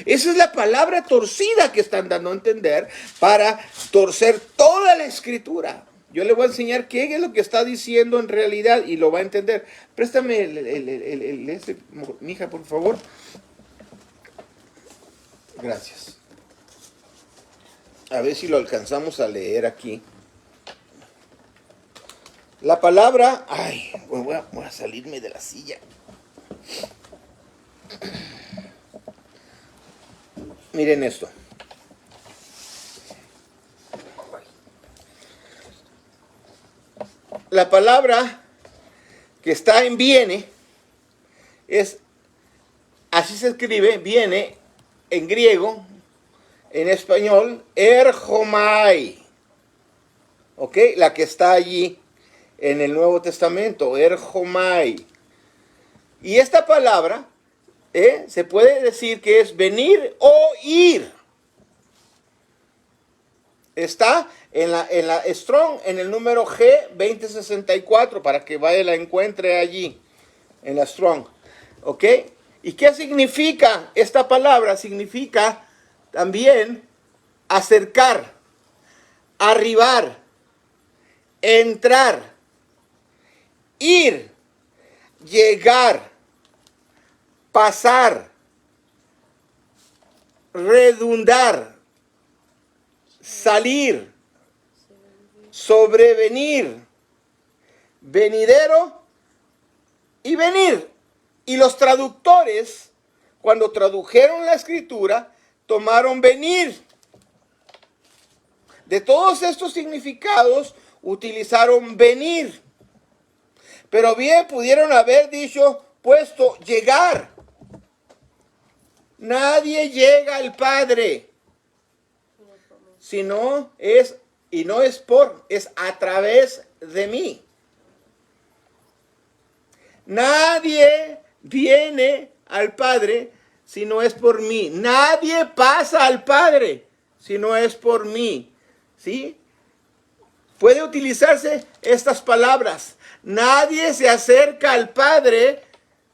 Esa es la palabra torcida que están dando a entender para torcer toda la Escritura. Yo le voy a enseñar qué es lo que está diciendo en realidad y lo va a entender. Préstame mija, por favor. Gracias. A ver si lo alcanzamos a leer aquí. La palabra... Ay, voy a salirme de la silla. Miren esto. La palabra que está en viene es, así se escribe, viene en griego, en español, erjomai. ¿Ok? La que está allí en el Nuevo Testamento, erjomai. Y esta palabra se puede decir que es venir o ir. Está en la Strong, en el número G2064, para que vaya y la encuentre allí, en la Strong. ¿Ok? ¿Y qué significa esta palabra? Significa también acercar, arribar, entrar, ir, llegar, pasar, redundar, salir, sobrevenir, venidero y venir. Y los traductores, cuando tradujeron la escritura, tomaron venir. De todos estos significados, utilizaron venir. Pero bien pudieron haber puesto llegar. Nadie llega al Padre, sino es, y no es por, es a través de mí. Nadie viene al Padre si no es por mí. Nadie pasa al Padre si no es por mí. ¿Sí? Puede utilizarse estas palabras. Nadie se acerca al Padre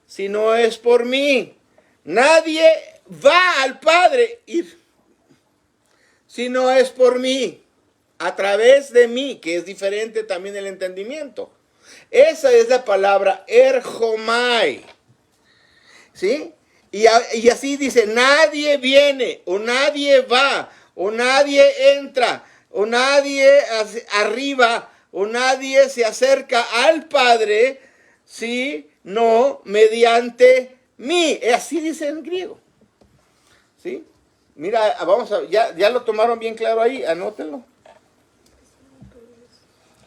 si no es por mí. Nadie va al Padre si no es por mí. A través de mí, que es diferente también el entendimiento. Esa es la palabra erjomai. ¿Sí? Y así dice, nadie viene, o nadie va, o nadie entra, o nadie arriba, o nadie se acerca al Padre, ¿sí? No mediante mí. Así dice en griego. ¿Sí? Mira, vamos a, ya lo tomaron bien claro ahí, anótenlo.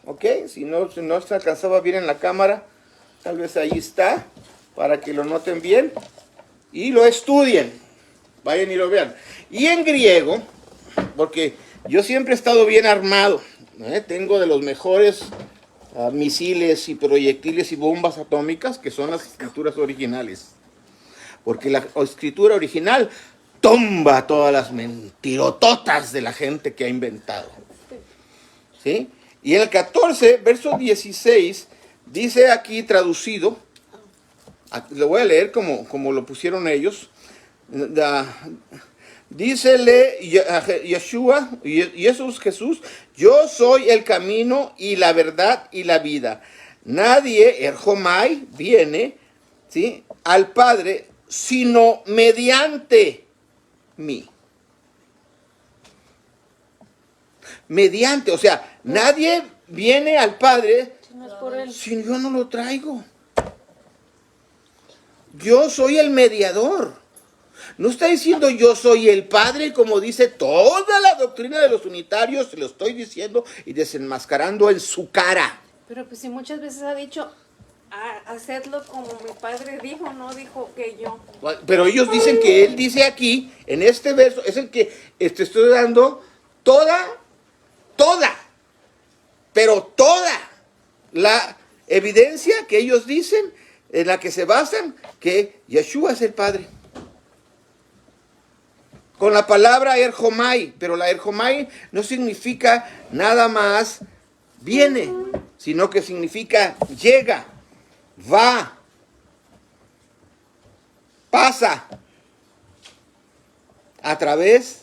Ok, si no se alcanzaba bien en la cámara, tal vez ahí está, para que lo noten bien y lo estudien. Vayan y lo vean. Y en griego, porque yo siempre he estado bien armado, tengo de los mejores misiles y proyectiles y bombas atómicas, que son las escrituras originales. Porque la escritura original tumba todas las mentirototas de la gente que ha inventado. ¿Sí? Y en el 14, verso 16, dice aquí traducido, lo voy a leer como lo pusieron ellos, dícele Yeshua, Jesús, yo soy el camino y la verdad y la vida. Nadie, erjomai, viene, ¿sí?, al Padre, sino mediante mí. Mediante, o sea, nadie viene al Padre si yo no lo traigo. Yo soy el mediador. No está diciendo yo soy el Padre, como dice toda la doctrina de los unitarios, lo estoy diciendo y desenmascarando en su cara. Pero pues si muchas veces ha dicho, hacedlo como mi padre dijo, no dijo que yo. Pero ellos dicen que él dice aquí, en este verso, es el que te estoy dando toda la evidencia que ellos dicen, en la que se basan, que Yeshua es el Padre. Con la palabra erjomai, pero la erjomai no significa nada más viene, sino que significa llega, va, pasa, a través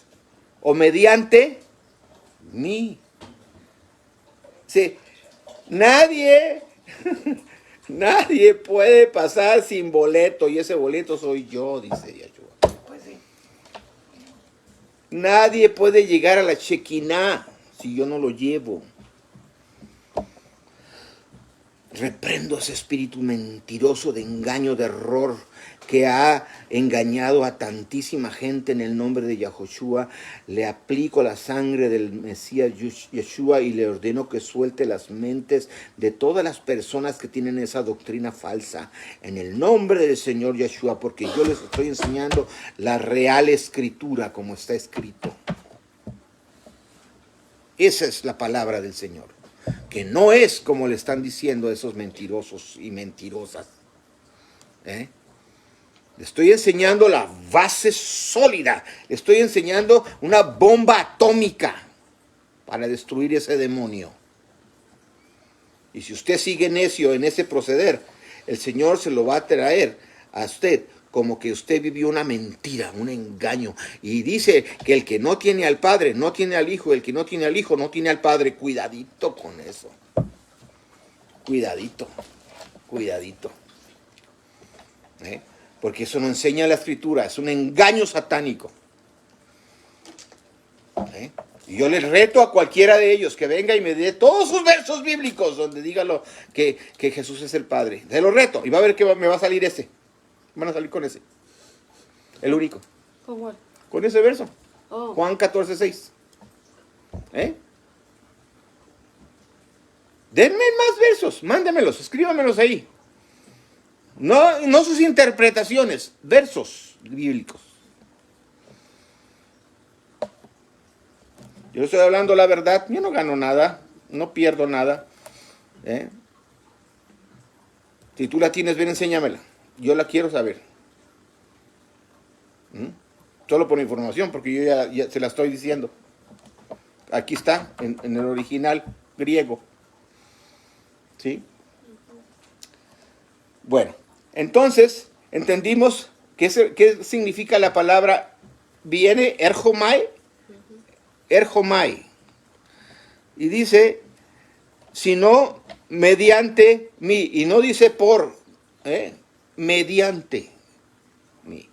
o mediante mí. Sí, nadie puede pasar sin boleto, y ese boleto soy yo, dice Yeshua. Pues sí. Nadie puede llegar a la Shekinah si yo no lo llevo. Reprendo ese espíritu mentiroso de engaño, de error, que ha engañado a tantísima gente en el nombre de Yahoshua. Le aplico la sangre del Mesías Yeshua y le ordeno que suelte las mentes de todas las personas que tienen esa doctrina falsa en el nombre del Señor Yeshua, porque yo les estoy enseñando la real escritura como está escrito. Esa es la palabra del Señor, que no es como le están diciendo esos mentirosos y mentirosas. ¿eh? Le estoy enseñando la base sólida. Le estoy enseñando una bomba atómica para destruir ese demonio. Y si usted sigue necio en ese proceder, el Señor se lo va a traer a usted como que usted vivió una mentira, un engaño. Y dice que el que no tiene al Padre, no tiene al Hijo. El que no tiene al Hijo, no tiene al Padre. Cuidadito con eso. Cuidadito. Cuidadito. Porque eso no enseña la Escritura. Es un engaño satánico. Y yo les reto a cualquiera de ellos que venga y me dé todos sus versos bíblicos donde diga que Jesús es el Padre. Se lo reto. Y va a ver que me va a salir ese. Van a salir con ese. El único. ¿Con cuál? Con ese verso. Oh. Juan 14:6. Denme más versos. Mándemelos. Escríbamelos ahí. No sus interpretaciones. Versos bíblicos. Yo estoy hablando la verdad. Yo no gano nada. No pierdo nada. Si tú la tienes, ven, enséñamela. Yo la quiero saber. Solo por información, porque yo ya se la estoy diciendo. Aquí está, en el original griego. ¿Sí? Bueno, entonces, entendimos qué significa la palabra, viene erjomai. Erjomai. Y dice, sino mediante mí. Y no dice por, mediante mí.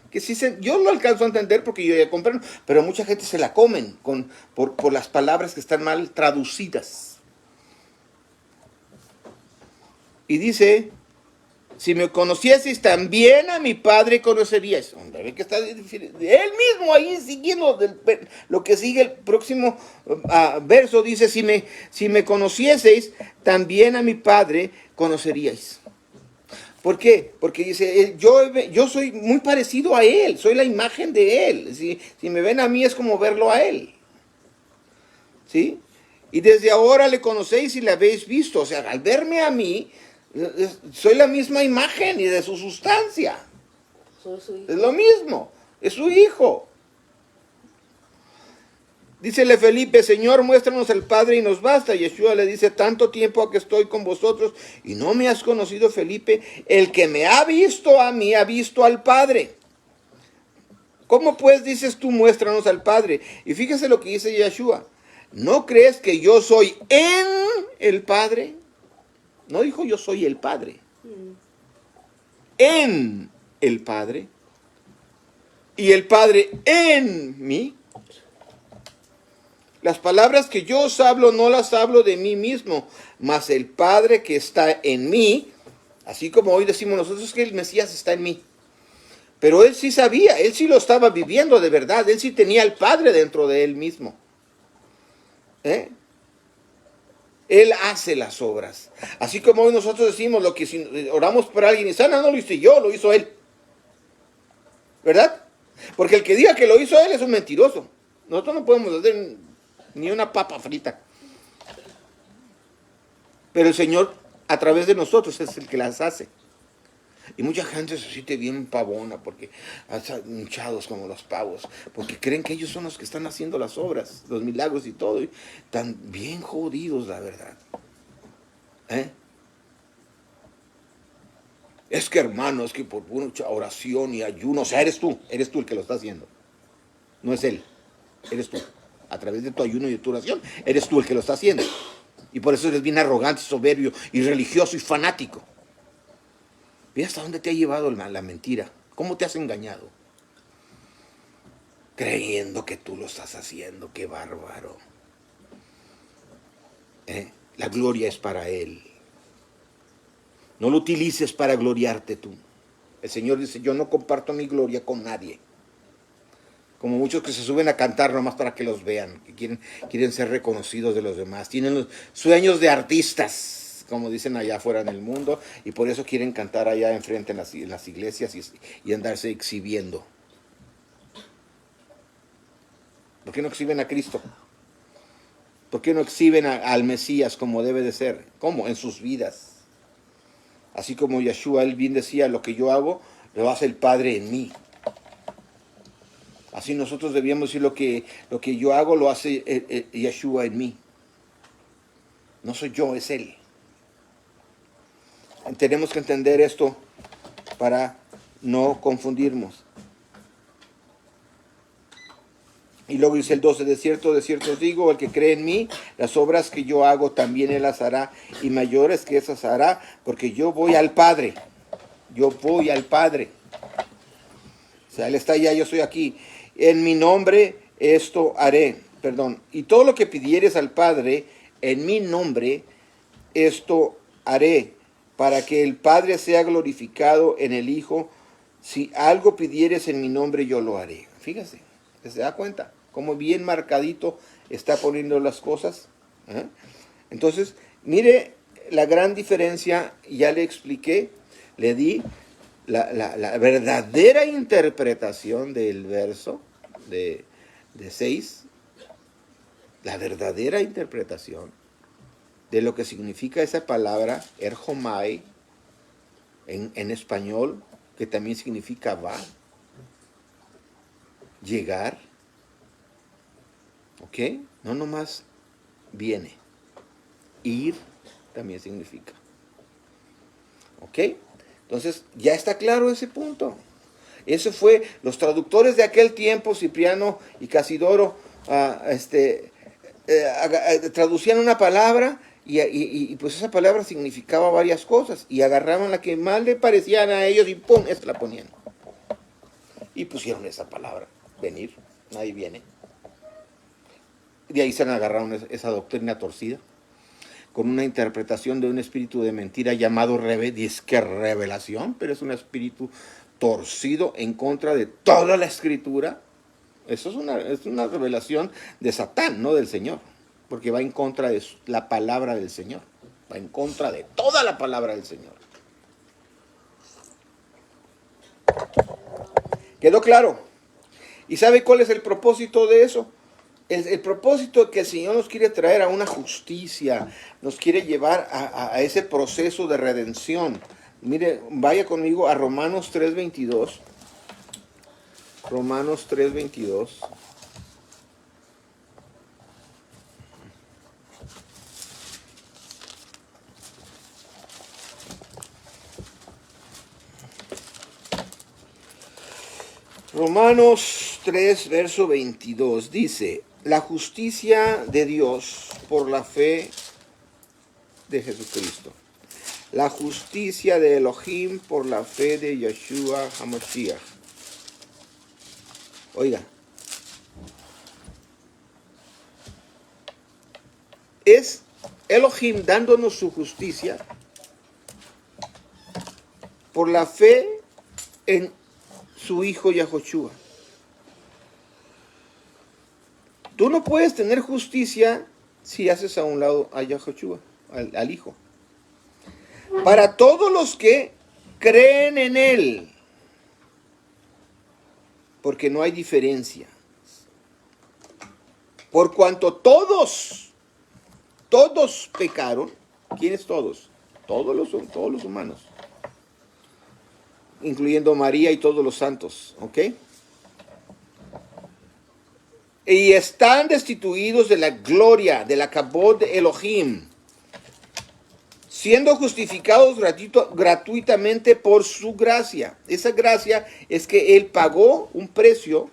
Que sí yo lo alcanzo a entender porque yo ya comprendo, pero mucha gente se la comen por las palabras que están mal traducidas. Y dice, si me conocieseis, también a mi Padre conoceríais. Hombre, ve que está él mismo ahí siguiendo lo que sigue el próximo verso. Dice, si me conocieseis, también a mi Padre conoceríais. ¿Por qué? Porque dice, yo soy muy parecido a Él, soy la imagen de Él. Si me ven a mí es como verlo a Él. ¿Sí? Y desde ahora le conocéis y le habéis visto. O sea, al verme a mí, soy la misma imagen y de su sustancia. Soy su hijo. Es lo mismo, es su hijo. Dícele Felipe, Señor, muéstranos al Padre y nos basta. Yeshua le dice, tanto tiempo que estoy con vosotros y no me has conocido, Felipe. El que me ha visto a mí, ha visto al Padre. ¿Cómo pues dices tú, muéstranos al Padre? Y fíjese lo que dice Yeshua. ¿No crees que yo soy en el Padre? No dijo yo soy el Padre. En el Padre. Y el Padre en mí. Las palabras que yo os hablo no las hablo de mí mismo, mas el Padre que está en mí, así como hoy decimos nosotros que el Mesías está en mí. Pero él sí sabía, él sí lo estaba viviendo de verdad, él sí tenía al Padre dentro de él mismo. Él hace las obras. Así como hoy nosotros decimos lo que si oramos por alguien y sana, no lo hice yo, lo hizo él. ¿Verdad? Porque el que diga que lo hizo él es un mentiroso. Nosotros no podemos hacer ni una papa frita. Pero el Señor, a través de nosotros, es el que las hace. Y mucha gente se siente bien pavona, porque están hinchados como los pavos, porque creen que ellos son los que están haciendo las obras, los milagros y todo. Y están bien jodidos, la verdad. Es que hermano, es que por mucha oración y ayuno, o sea, eres tú el que lo está haciendo. No es él, eres tú. A través de tu ayuno y de tu oración, eres tú el que lo está haciendo. Y por eso eres bien arrogante, soberbio y religioso y fanático. Mira hasta dónde te ha llevado la mentira. ¿Cómo te has engañado? Creyendo que tú lo estás haciendo. ¡Qué bárbaro! La gloria es para Él. No lo utilices para gloriarte tú. El Señor dice, yo no comparto mi gloria con nadie. Como muchos que se suben a cantar nomás para que los vean, que quieren ser reconocidos de los demás. Tienen los sueños de artistas, como dicen allá afuera en el mundo, y por eso quieren cantar allá enfrente en las iglesias y andarse exhibiendo. ¿Por qué no exhiben a Cristo? ¿Por qué no exhiben al Mesías como debe de ser? ¿Cómo? En sus vidas. Así como Yeshua, él bien decía, lo que yo hago, lo hace el Padre en mí. Así nosotros debíamos decir, lo que yo hago, lo hace Yeshua en mí. No soy yo, es Él. Tenemos que entender esto para no confundirnos. Y luego dice el 12, de cierto os digo, el que cree en mí, las obras que yo hago también él las hará, y mayores que esas hará, porque yo voy al Padre. Yo voy al Padre. O sea, Él está allá, yo estoy aquí. En mi nombre esto haré. Perdón. Y todo lo que pidieres al Padre, en mi nombre, esto haré, para que el Padre sea glorificado en el Hijo. Si algo pidieres en mi nombre, yo lo haré. Fíjese, ¿se da cuenta? Cómo bien marcadito está poniendo las cosas. ¿Eh? Entonces, mire la gran diferencia, ya le expliqué, le di la verdadera interpretación del verso de 6, la verdadera interpretación de lo que significa esa palabra, erjomai, en español, que también significa va, llegar, ¿ok? No nomás viene, ir también significa, ¿ok? Entonces, ya está claro ese punto. Eso fue, los traductores de aquel tiempo, Cipriano y Casidoro, traducían una palabra y pues esa palabra significaba varias cosas y agarraban la que más le parecían a ellos y ¡pum! Esta la ponían. Y pusieron esa palabra, venir, nadie viene. De ahí se han agarrado esa doctrina torcida, con una interpretación de un espíritu de mentira llamado revelación, pero es un espíritu torcido en contra de toda la escritura. Eso es una revelación de Satán, no del Señor, porque va en contra de la palabra del Señor, va en contra de toda la palabra del Señor. ¿Quedó claro? ¿Y sabe cuál es el propósito de eso? El propósito que el Señor nos quiere traer a una justicia, nos quiere llevar a ese proceso de redención. Mire, vaya conmigo a Romanos 3:22. Romanos 3:22. Romanos 3, verso 22 dice, la justicia de Dios por la fe de Jesucristo. La justicia de Elohim por la fe de Yeshua HaMashiach. Oiga, es Elohim dándonos su justicia por la fe en su hijo Yahoshua. Tú no puedes tener justicia si haces a un lado a Yahoshua, al hijo. Para todos los que creen en él, porque no hay diferencia. Por cuanto todos pecaron. ¿Quiénes todos? Todos los humanos, incluyendo María y todos los santos, ¿ok? Y están destituidos de la gloria, de la kabod de Elohim, siendo justificados gratuitamente por su gracia. Esa gracia es que Él pagó un precio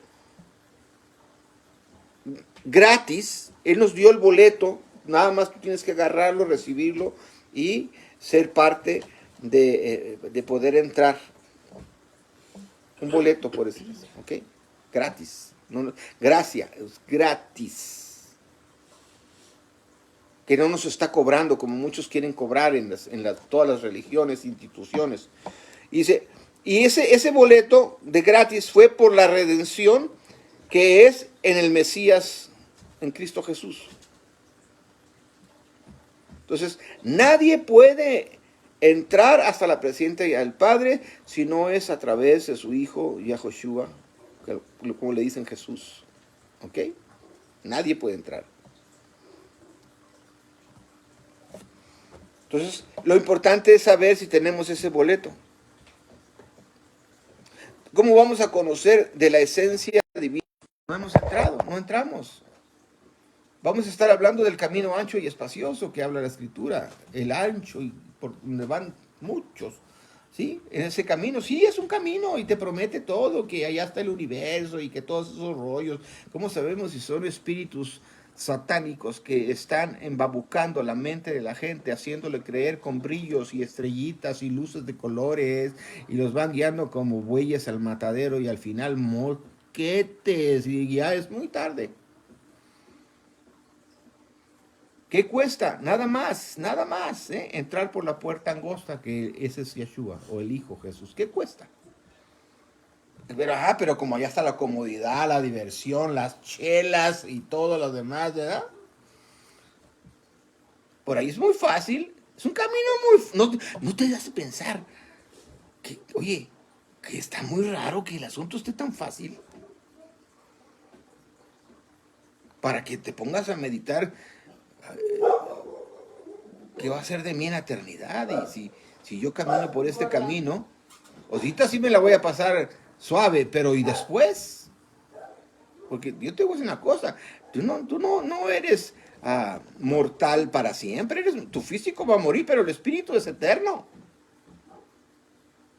gratis, Él nos dio el boleto, nada más tú tienes que agarrarlo, recibirlo y ser parte de poder entrar. Un boleto, por decir eso, ¿ok? Gratis. Gracia, es gratis. Que no nos está cobrando como muchos quieren cobrar en todas las religiones, instituciones. Y ese boleto de gratis fue por la redención que es en el Mesías, en Cristo Jesús. Entonces, nadie puede entrar hasta la presencia del Padre si no es a través de su Hijo Yahoshua, como le dicen Jesús. ¿Ok? Nadie puede entrar. Entonces, lo importante es saber si tenemos ese boleto. ¿Cómo vamos a conocer de la esencia divina? No hemos entrado, no entramos. Vamos a estar hablando del camino ancho y espacioso que habla la Escritura. El ancho y por donde van muchos. ¿Sí? En ese camino, sí, es un camino y te promete todo, que allá está el universo y que todos esos rollos. ¿Cómo sabemos si son espíritus satánicos que están embabucando la mente de la gente, haciéndole creer con brillos y estrellitas y luces de colores, y los van guiando como bueyes al matadero y al final moquetes y ya es muy tarde? ¿Qué cuesta? Nada más, ¿eh? Entrar por la puerta angosta, que ese es Yeshua, o el Hijo Jesús. ¿Qué cuesta? Pero como allá está la comodidad, la diversión, las chelas y todo lo demás, ¿verdad? Por ahí es muy fácil. Es un camino muy... No te hace pensar que, oye, que está muy raro que el asunto esté tan fácil. Para que te pongas a meditar qué va a ser de mí en la eternidad. Y si yo camino por este camino, ahorita sí me la voy a pasar suave, pero ¿y después? Porque yo te voy a decir una cosa, tú no eres mortal para siempre, tu físico va a morir, pero el espíritu es eterno.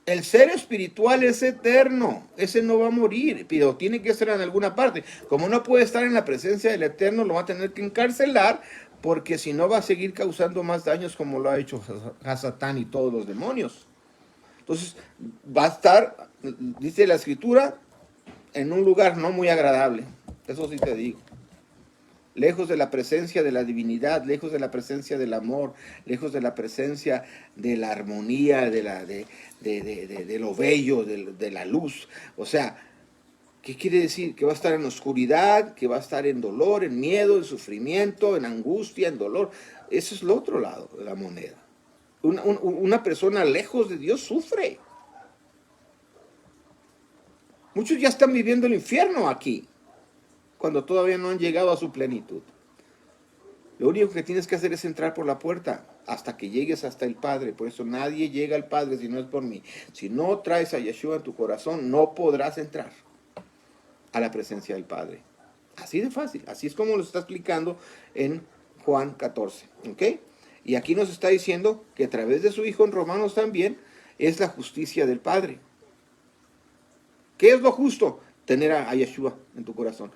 El ser espiritual es eterno, ese no va a morir, pero tiene que estar en alguna parte. Como no puede estar en la presencia del Eterno, lo va a tener que encarcelar, porque si no va a seguir causando más daños como lo ha hecho Satán y todos los demonios. Entonces va a estar, dice la Escritura, en un lugar no muy agradable, eso sí te digo. Lejos de la presencia de la divinidad, lejos de la presencia del amor, lejos de la presencia de la armonía, de lo bello, de la luz. O sea, ¿qué quiere decir? Que va a estar en oscuridad, que va a estar en dolor, en miedo, en sufrimiento, en angustia, en dolor. Eso es el otro lado de la moneda. Una persona lejos de Dios sufre. Muchos ya están viviendo el infierno aquí, cuando todavía no han llegado a su plenitud. Lo único que tienes que hacer es entrar por la puerta hasta que llegues hasta el Padre. Por eso nadie llega al Padre si no es por mí. Si no traes a Yeshua en tu corazón, no podrás entrar a la presencia del Padre. Así de fácil. Así es como lo está explicando en Juan 14. ¿Ok? Y aquí nos está diciendo que a través de su Hijo, en Romanos también, es la justicia del Padre. ¿Qué es lo justo? Tener a Yeshua en tu corazón.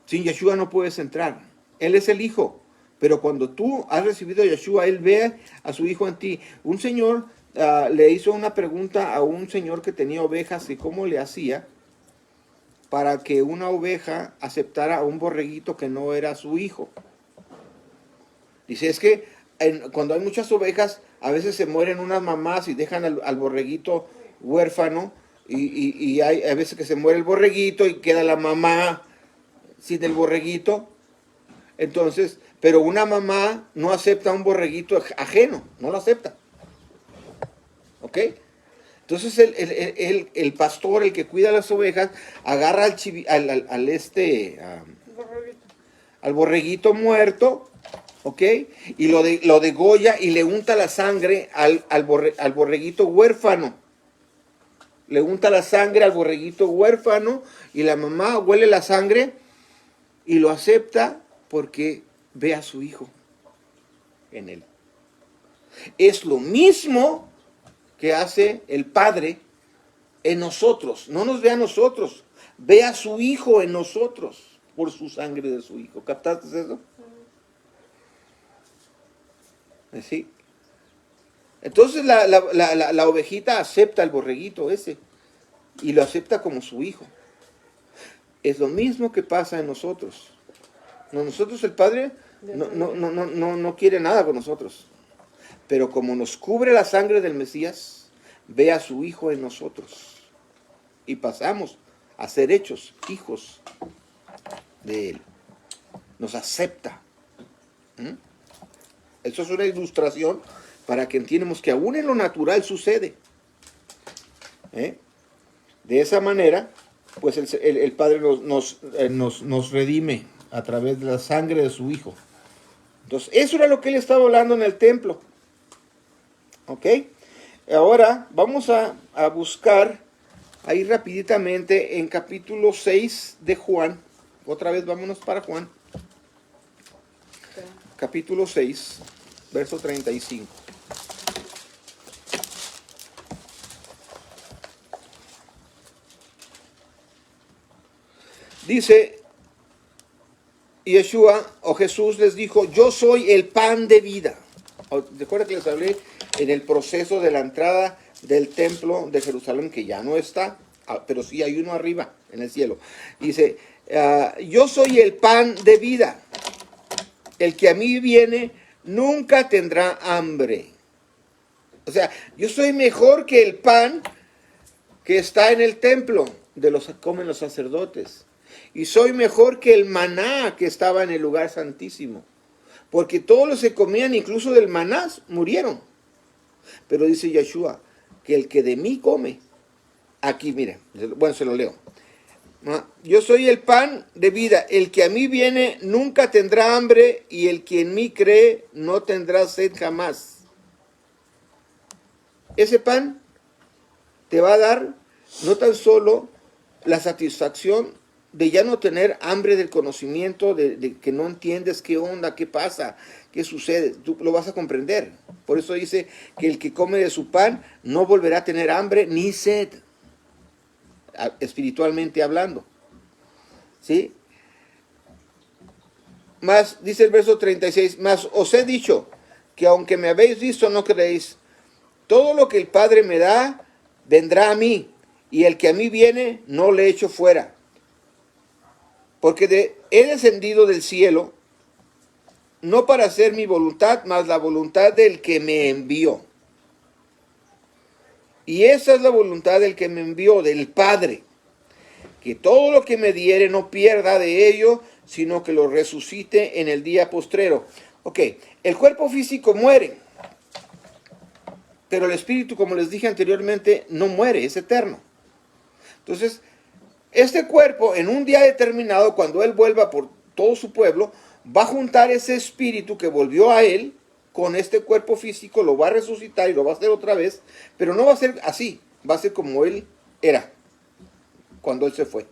Sin Yeshua no puedes entrar. Él es el Hijo. Pero cuando tú has recibido a Yeshua, Él ve a su Hijo en ti. Un señor le hizo una pregunta a un señor que tenía ovejas y cómo le hacía para que una oveja aceptara a un borreguito que no era su hijo. Dice, es que cuando hay muchas ovejas, a veces se mueren unas mamás y dejan al borreguito huérfano, y hay a veces que se muere el borreguito y queda la mamá sin el borreguito. Entonces, pero una mamá no acepta un borreguito ajeno, no lo acepta. ¿Ok? Entonces el pastor, el que cuida las ovejas, agarra al borreguito muerto, ¿ok? Y lo degolla y le unta la sangre al borreguito huérfano. Le unta la sangre al borreguito huérfano y la mamá huele la sangre y lo acepta porque ve a su hijo en él. Es lo mismo que hace el Padre en nosotros. No nos ve a nosotros, ve a su Hijo en nosotros por su sangre de su Hijo. ¿Captaste eso? ¿Sí? Entonces la ovejita acepta al borreguito ese y lo acepta como su hijo. Es lo mismo que pasa en nosotros. Nosotros, el Padre no quiere nada con nosotros. Pero como nos cubre la sangre del Mesías, ve a su Hijo en nosotros. Y pasamos a ser hechos hijos de Él. Nos acepta. Eso es una ilustración para que entiendamos que aún en lo natural sucede. De esa manera, pues el Padre nos redime a través de la sangre de su Hijo. Entonces, eso era lo que él estaba hablando en el templo. ¿Ok? Ahora vamos a buscar ahí rapiditamente en capítulo 6 de Juan. Otra vez vámonos para Juan. Capítulo 6, verso 35. Dice Yeshua o Jesús les dijo, yo soy el pan de vida. Recuerda que les hablé en el proceso de la entrada del templo de Jerusalén, que ya no está, pero sí hay uno arriba en el cielo. Dice, yo soy el pan de vida. El que a mí viene nunca tendrá hambre. O sea, yo soy mejor que el pan que está en el templo de los que comen los sacerdotes. Y soy mejor que el maná que estaba en el lugar santísimo. Porque todos los que comían incluso del maná murieron. Pero dice Yeshua, que el que de mí come, aquí miren, bueno, se lo leo. Yo soy el pan de vida, el que a mí viene nunca tendrá hambre, y el que en mí cree no tendrá sed jamás. Ese pan te va a dar no tan solo la satisfacción de ya no tener hambre del conocimiento, de que no entiendes qué onda, qué pasa, qué sucede, tú lo vas a comprender. Por eso dice que el que come de su pan no volverá a tener hambre ni sed, espiritualmente hablando. ¿Sí? Más, dice el verso 36, más os he dicho que aunque me habéis visto no creéis. Todo lo que el Padre me da vendrá a mí, y el que a mí viene no le echo fuera. Porque he descendido del cielo, no para hacer mi voluntad, mas la voluntad del que me envió. Y esa es la voluntad del que me envió, del Padre, que todo lo que me diere no pierda de ello, sino que lo resucite en el día postrero. Ok, el cuerpo físico muere, pero el espíritu, como les dije anteriormente, no muere, es eterno. Entonces, este cuerpo, en un día determinado, cuando Él vuelva por todo su pueblo, va a juntar ese espíritu que volvió a Él con este cuerpo físico, lo va a resucitar y lo va a hacer otra vez, pero no va a ser así, va a ser como Él era cuando Él se fue.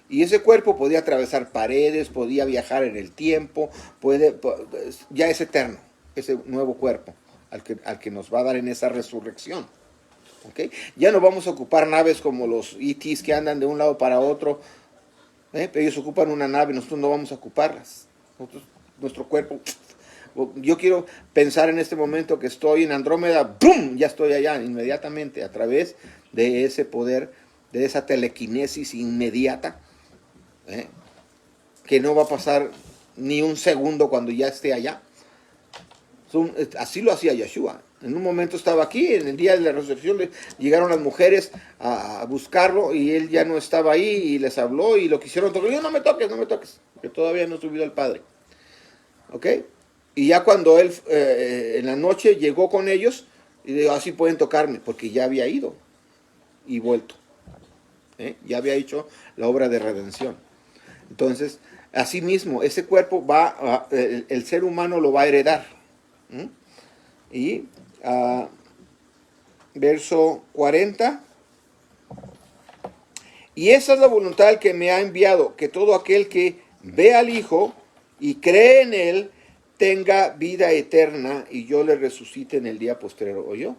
Y ese cuerpo podía atravesar paredes, podía viajar en el tiempo, ya es eterno, ese nuevo cuerpo al que nos va a dar en esa resurrección. ¿Okay? Ya no vamos a ocupar naves como los ETs que andan de un lado para otro. Ellos ocupan una nave, nosotros no vamos a ocuparlas. Nuestro cuerpo. Yo quiero pensar en este momento que estoy en Andrómeda, ¡bum! Ya estoy allá inmediatamente a través de ese poder, de esa telequinesis inmediata, que no va a pasar ni un segundo cuando ya esté allá. Así lo hacía Yeshua. En un momento estaba aquí, en el día de la resurrección llegaron las mujeres a buscarlo y él ya no estaba ahí y les habló y lo quisieron tocar. No me toques, que todavía no he subido al Padre. ¿Ok? Y ya cuando él en la noche llegó con ellos, y dijo, así pueden tocarme, porque ya había ido y vuelto. Ya había hecho la obra de redención. Entonces, así mismo, ese cuerpo el ser humano lo va a heredar. Y verso 40. Y esa es la voluntad del que me ha enviado, que todo aquel que ve al Hijo y cree en Él tenga vida eterna, y yo le resucite en el día postrero. ¿Oyó?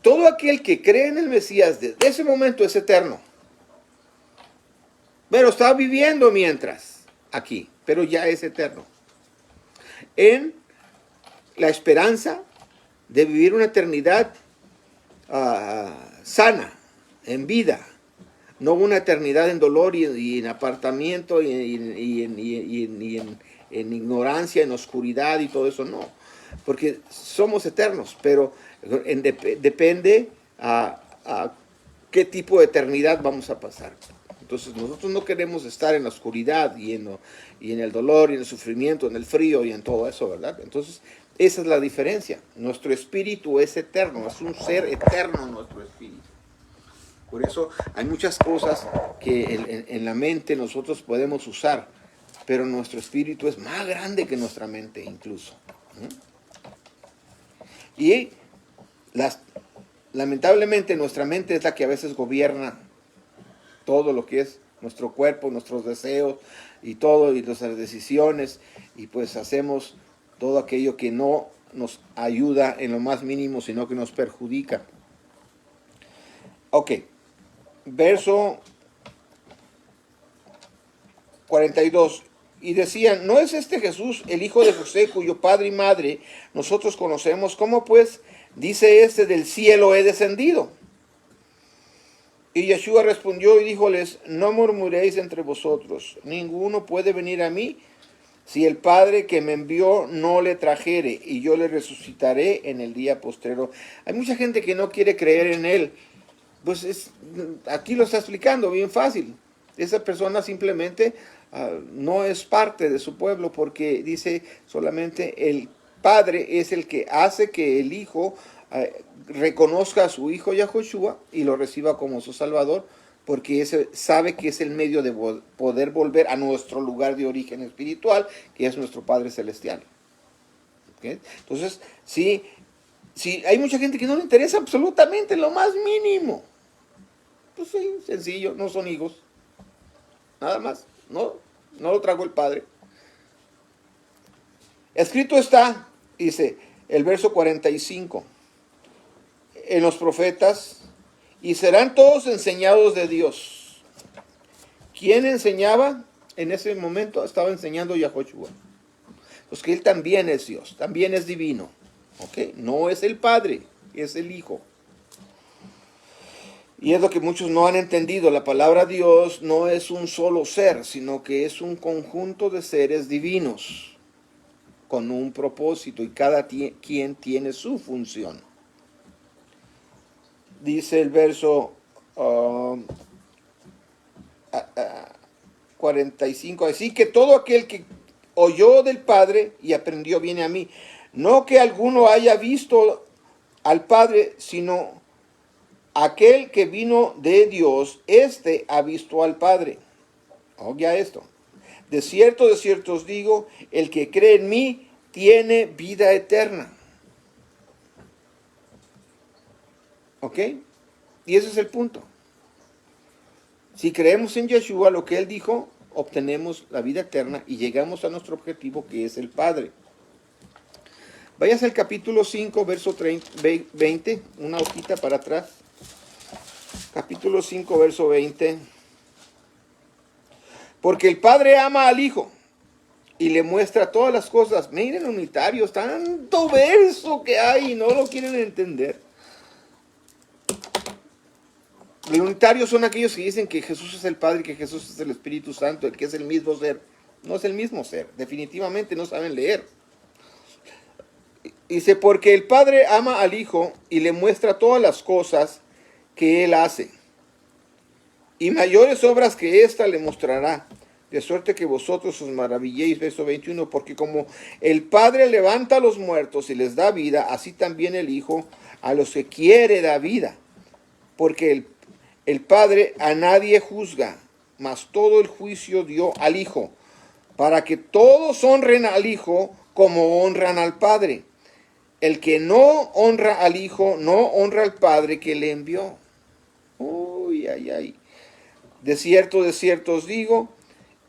Todo aquel que cree en el Mesías desde ese momento es eterno. Pero está viviendo mientras aquí, pero ya es eterno. En la esperanza de vivir una eternidad sana, en vida, no una eternidad en dolor y en apartamiento y en ignorancia, en oscuridad y todo eso, no, porque somos eternos, pero depende a qué tipo de eternidad vamos a pasar. Entonces nosotros no queremos estar en la oscuridad y en el dolor y en el sufrimiento, en el frío y en todo eso, ¿verdad? Entonces esa es la diferencia. Nuestro espíritu es eterno, es un ser eterno nuestro espíritu. Por eso hay muchas cosas que en la mente nosotros podemos usar, pero nuestro espíritu es más grande que nuestra mente incluso. Y lamentablemente nuestra mente es la que a veces gobierna todo lo que es nuestro cuerpo, nuestros deseos y todo, y nuestras decisiones, y pues hacemos todo aquello que no nos ayuda en lo más mínimo, sino que nos perjudica. Ok, verso 42. Y decían, ¿no es este Jesús el hijo de José, cuyo padre y madre nosotros conocemos? ¿Cómo pues dice este, del cielo he descendido? Y Yeshua respondió y díjoles, no murmuréis entre vosotros, ninguno puede venir a mí si el Padre que me envió no le trajere, y yo le resucitaré en el día postrero. Hay mucha gente que no quiere creer en él. Pues aquí lo está explicando bien fácil. Esa persona simplemente no es parte de su pueblo, porque dice solamente el Padre es el que hace que el Hijo reconozca a su Hijo Yahushua y lo reciba como su Salvador, porque ese sabe que es el medio de poder volver a nuestro lugar de origen espiritual, que es nuestro Padre Celestial. ¿Okay? Entonces, sí, hay mucha gente que no le interesa absolutamente lo más mínimo. Pues sí, sencillo, no son hijos. Nada más, no lo trajo el Padre. Escrito está, dice el verso 45, en los profetas, y serán todos enseñados de Dios. ¿Quién enseñaba? En ese momento estaba enseñando Yahushua. Pues que él también es Dios, también es divino. ¿Ok? No es el Padre, es el Hijo. Y es lo que muchos no han entendido. La palabra Dios no es un solo ser, sino que es un conjunto de seres divinos con un propósito, y cada quien tiene su función. Dice el verso 45, así que todo aquel que oyó del Padre y aprendió viene a mí. No que alguno haya visto al Padre, sino aquel que vino de Dios, este ha visto al Padre. Oiga esto. De cierto os digo, el que cree en mí tiene vida eterna. ¿Ok? Y ese es el punto. Si creemos en Yeshua, lo que él dijo, obtenemos la vida eterna y llegamos a nuestro objetivo, que es el Padre. Vayas al capítulo 5, verso 20, una hojita para atrás. Capítulo 5, verso 20. Porque el Padre ama al Hijo y le muestra todas las cosas. Miren, unitarios, tanto verso que hay y no lo quieren entender. Los unitarios son aquellos que dicen que Jesús es el Padre y que Jesús es el Espíritu Santo, el que es el mismo ser. No es el mismo ser, definitivamente no saben leer. Dice, porque el Padre ama al Hijo y le muestra todas las cosas que Él hace. Y mayores obras que ésta le mostrará, de suerte que vosotros os maravilléis. Verso 21, porque como el Padre levanta a los muertos y les da vida, así también el Hijo a los que quiere da vida. Porque el Padre a nadie juzga, mas todo el juicio dio al Hijo, para que todos honren al Hijo como honran al Padre. El que no honra al Hijo, no honra al Padre que le envió. Uy, ay, ay. De cierto os digo,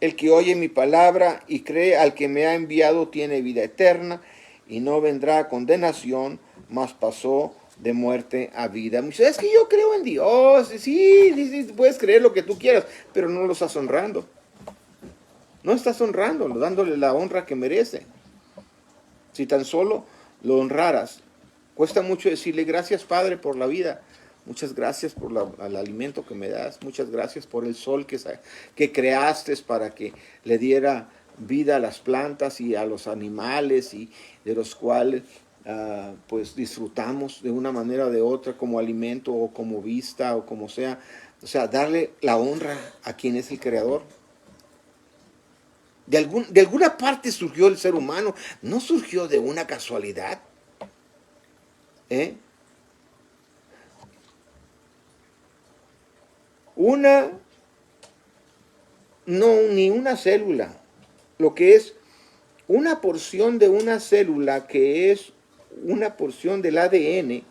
el que oye mi palabra y cree al que me ha enviado tiene vida eterna, y no vendrá a condenación, mas pasó de muerte a vida. Es que yo creo en Dios. Sí, puedes creer lo que tú quieras, pero no lo estás honrando. No estás honrándolo, dándole la honra que merece. Si tan solo lo honraras. Cuesta mucho decirle gracias, Padre, por la vida. Muchas gracias por el alimento que me das. Muchas gracias por el sol que creaste para que le diera vida a las plantas y a los animales, y de los cuales pues disfrutamos de una manera o de otra como alimento o como vista o como sea. O sea, darle la honra a quien es el creador. De alguna parte surgió el ser humano. No surgió de una casualidad. Ni una célula lo que es una porción de una célula, que es una porción del ADN,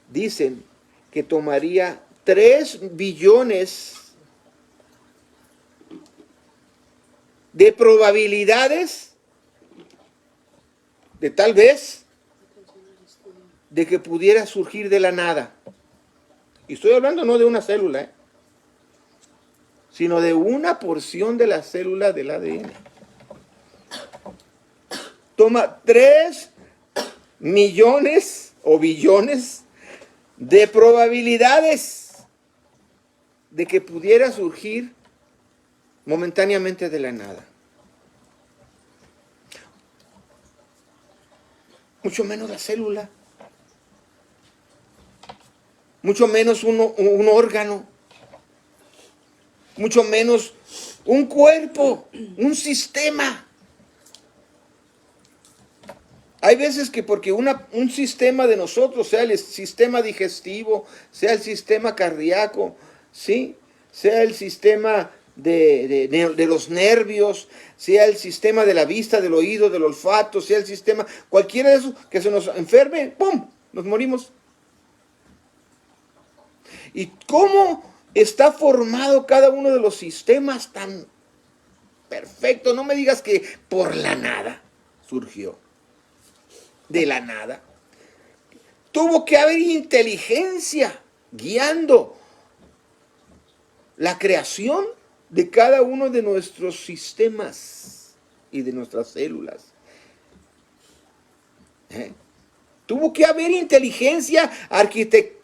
dicen que tomaría 3 billones de probabilidades de tal vez de que pudiera surgir de la nada. Y estoy hablando no de una célula, sino de una porción de la célula del ADN. Toma 3 millones o billones de probabilidades de que pudiera surgir momentáneamente de la nada. Mucho menos la célula. Mucho menos un órgano. Mucho menos un cuerpo, un sistema. Hay veces que porque un sistema de nosotros, sea el sistema digestivo, sea el sistema cardíaco, ¿sí? Sea el sistema de los nervios, sea el sistema de la vista, del oído, del olfato, sea el sistema, cualquiera de esos que se nos enferme, ¡pum!, nos morimos. ¿Y cómo está formado cada uno de los sistemas tan perfecto? No me digas que por la nada surgió. De la nada. Tuvo que haber inteligencia guiando la creación de cada uno de nuestros sistemas y de nuestras células. Tuvo que haber inteligencia, arquitectura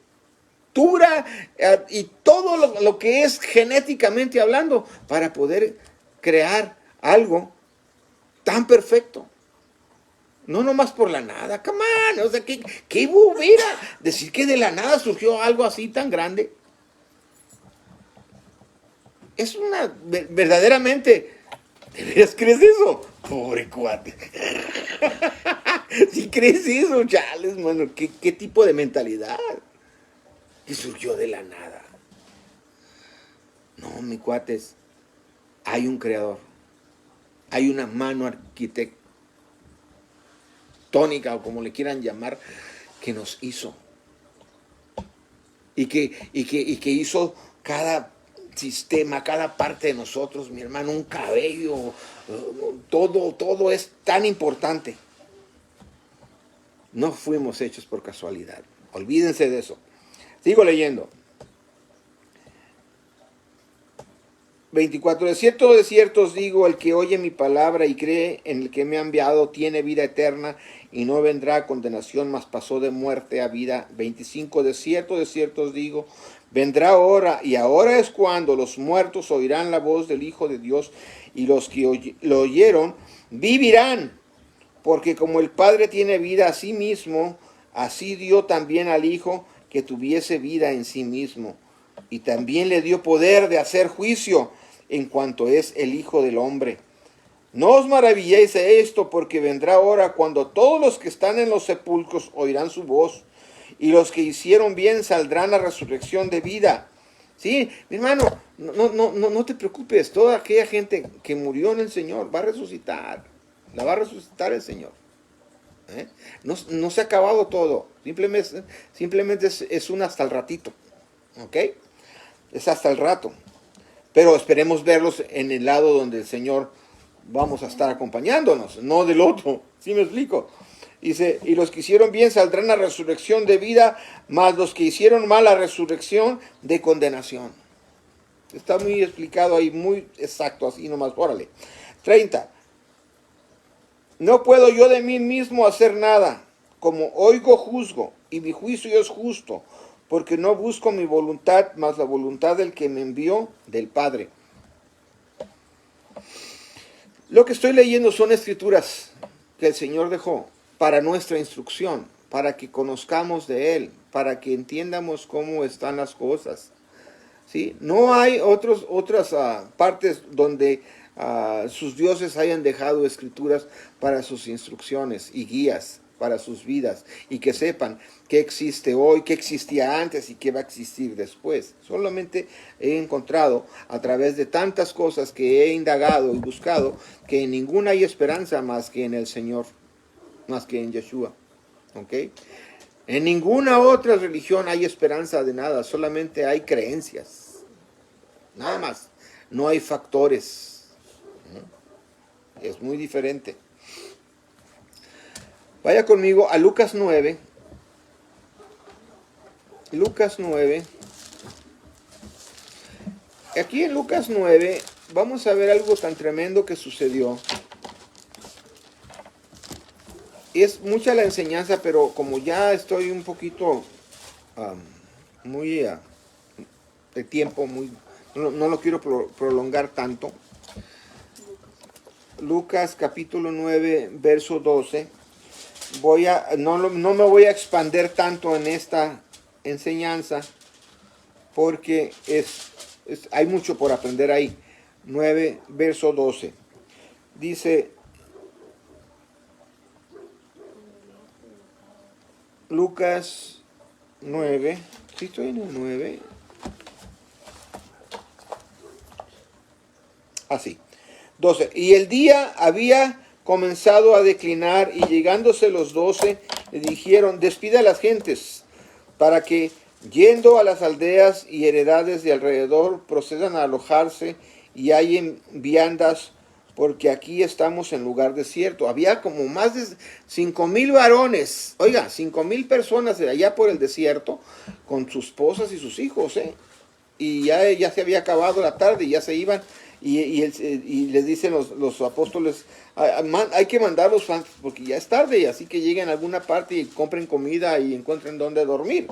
y todo lo que es genéticamente hablando para poder crear algo tan perfecto. No nomás por la nada, come on, o sea, ¿qué hubiera? Decir que de la nada surgió algo así tan grande. Es una, verdaderamente, ¿de veras crees eso? Pobre cuate. Si crees eso, chales, mano, ¿qué tipo de mentalidad? Que surgió de la nada. No, mi cuates, hay un creador, hay una mano arquitectónica, o como le quieran llamar, que nos hizo. Y que hizo cada sistema, cada parte de nosotros, mi hermano, un cabello, todo es tan importante. No fuimos hechos por casualidad. Olvídense de eso. Sigo leyendo. 24. De cierto os digo, el que oye mi palabra y cree en el que me ha enviado tiene vida eterna y no vendrá a condenación, mas pasó de muerte a vida. 25. De cierto os digo, vendrá hora, y ahora es cuando los muertos oirán la voz del Hijo de Dios, y los que lo oyeron vivirán, porque como el Padre tiene vida a sí mismo, así dio también al Hijo que tuviese vida en sí mismo. Y también le dio poder de hacer juicio en cuanto es el Hijo del Hombre. No os maravilléis de esto, porque vendrá hora cuando todos los que están en los sepulcros oirán su voz, y los que hicieron bien saldrán a resurrección de vida. Sí, mi hermano, no te preocupes, toda aquella gente que murió en el Señor va a resucitar, la va a resucitar el Señor. No se ha acabado todo, simplemente es un hasta el ratito, ¿ok? Es hasta el rato. Pero esperemos verlos en el lado donde el Señor vamos a estar acompañándonos, no del otro. ¿Sí me explico? Dice, y los que hicieron bien saldrán a resurrección de vida, mas los que hicieron mal a resurrección de condenación. Está muy explicado ahí, muy exacto, así nomás. Órale. 30. No puedo yo de mí mismo hacer nada. Como oigo, juzgo, y mi juicio es justo, porque no busco mi voluntad, mas la voluntad del que me envió, del Padre. Lo que estoy leyendo son escrituras que el Señor dejó para nuestra instrucción, para que conozcamos de Él, para que entiendamos cómo están las cosas. ¿Sí? No hay otras partes donde sus dioses hayan dejado escrituras para sus instrucciones y guías. para sus vidas y que sepan qué existe hoy, qué existía antes y qué va a existir después. Solamente he encontrado a través de tantas cosas que he indagado y buscado que en ninguna hay esperanza más que en el Señor, más que en Yeshua. ¿Ok? En ninguna otra religión hay esperanza de nada, solamente hay creencias. Nada más. No hay factores. Es muy diferente. Vaya conmigo a Lucas 9. Lucas 9. Aquí en Lucas 9 vamos a ver algo tan tremendo que sucedió. Es mucha la enseñanza, pero como ya estoy un poquito muy de tiempo, no lo quiero prolongar tanto. Lucas capítulo 9, verso 12. No me voy a expander tanto en esta enseñanza porque hay mucho por aprender ahí. 9, verso 12. Dice Lucas 9. ¿Sí estoy en el 9? Así. 12. Y el día había comenzado a declinar y llegándose los 12 le dijeron: despida a las gentes para que yendo a las aldeas y heredades de alrededor procedan a alojarse y hallen viandas, porque aquí estamos en lugar desierto. Había como más de 5,000 varones, oiga, 5,000 personas de allá por el desierto con sus esposas y sus hijos, y ya se había acabado la tarde y ya se iban. Y les dicen los apóstoles: hay que mandarlos porque ya es tarde, así que lleguen a alguna parte y compren comida y encuentren dónde dormir.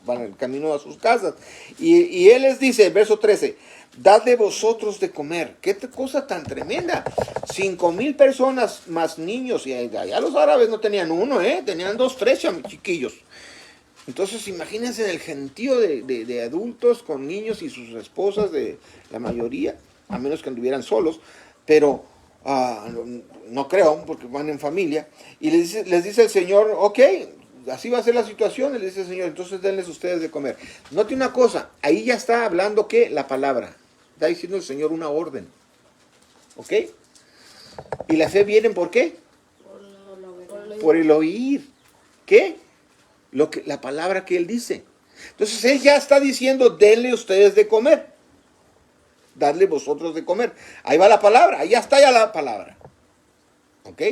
Van el camino a sus casas. Y él les dice, verso 13: dadle vosotros de comer. Qué cosa tan tremenda. 5,000 personas más niños. Y allá los árabes no tenían uno, tenían 2, 3 chiquillos. Entonces imagínense el gentío de adultos con niños y sus esposas, de la mayoría, a menos que anduvieran solos, pero no creo, porque van en familia. Y les dice el Señor: ok, así va a ser la situación. Y le dice el Señor: entonces denles ustedes de comer. Note una cosa, ahí ya está hablando que la palabra, está diciendo el Señor una orden. ¿Ok? Y la fe viene ¿por qué? Por el oír. ¿Qué? La palabra que Él dice. Entonces Él ya está diciendo: denle ustedes de comer. Dadle vosotros de comer. Ahí va la palabra, ahí ya está ya la palabra. ¿Ok?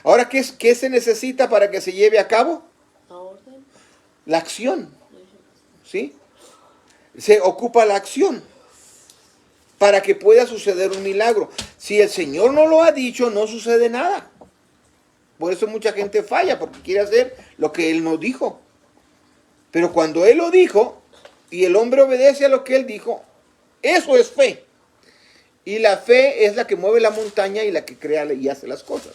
Ahora, ¿qué se necesita para que se lleve a cabo? La orden. La acción. ¿Sí? Se ocupa la acción para que pueda suceder un milagro. Si el Señor no lo ha dicho, no sucede nada. Por eso mucha gente falla, porque quiere hacer lo que Él no dijo. Pero cuando Él lo dijo y el hombre obedece a lo que Él dijo, eso es fe. Y la fe es la que mueve la montaña y la que crea y hace las cosas.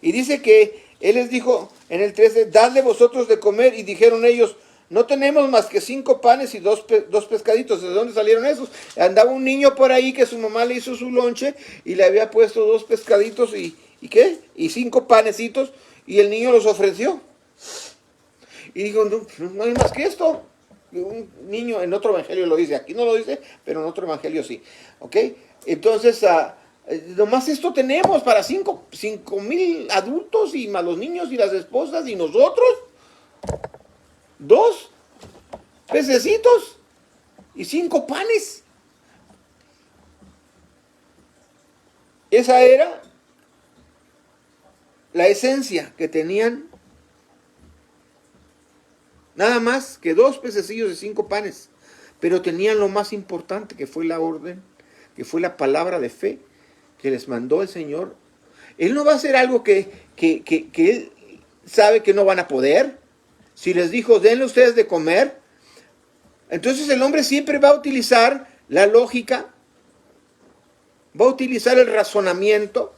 Y dice que Él les dijo en el 13: dadle vosotros de comer. Y dijeron ellos: no tenemos más que 5 panes y 2 pescaditos. ¿De dónde salieron esos? Andaba un niño por ahí que su mamá le hizo su lonche y le había puesto 2 pescaditos y ¿qué? Y 5 panecitos, y el niño los ofreció. Y dijo: no hay más que esto. Un niño, en otro evangelio lo dice, aquí no lo dice, pero en otro evangelio sí. ¿Ok? Entonces, nomás esto tenemos para 5,000 adultos y más los niños y las esposas y nosotros. 2 pececitos y 5 panes. Esa era la esencia que tenían. Nada más que 2 pececillos y 5 panes. Pero tenían lo más importante, que fue la orden, que fue la palabra de fe que les mandó el Señor. Él no va a hacer algo que Él sabe que no van a poder. Si les dijo: denle ustedes de comer, entonces el hombre siempre va a utilizar la lógica, va a utilizar el razonamiento,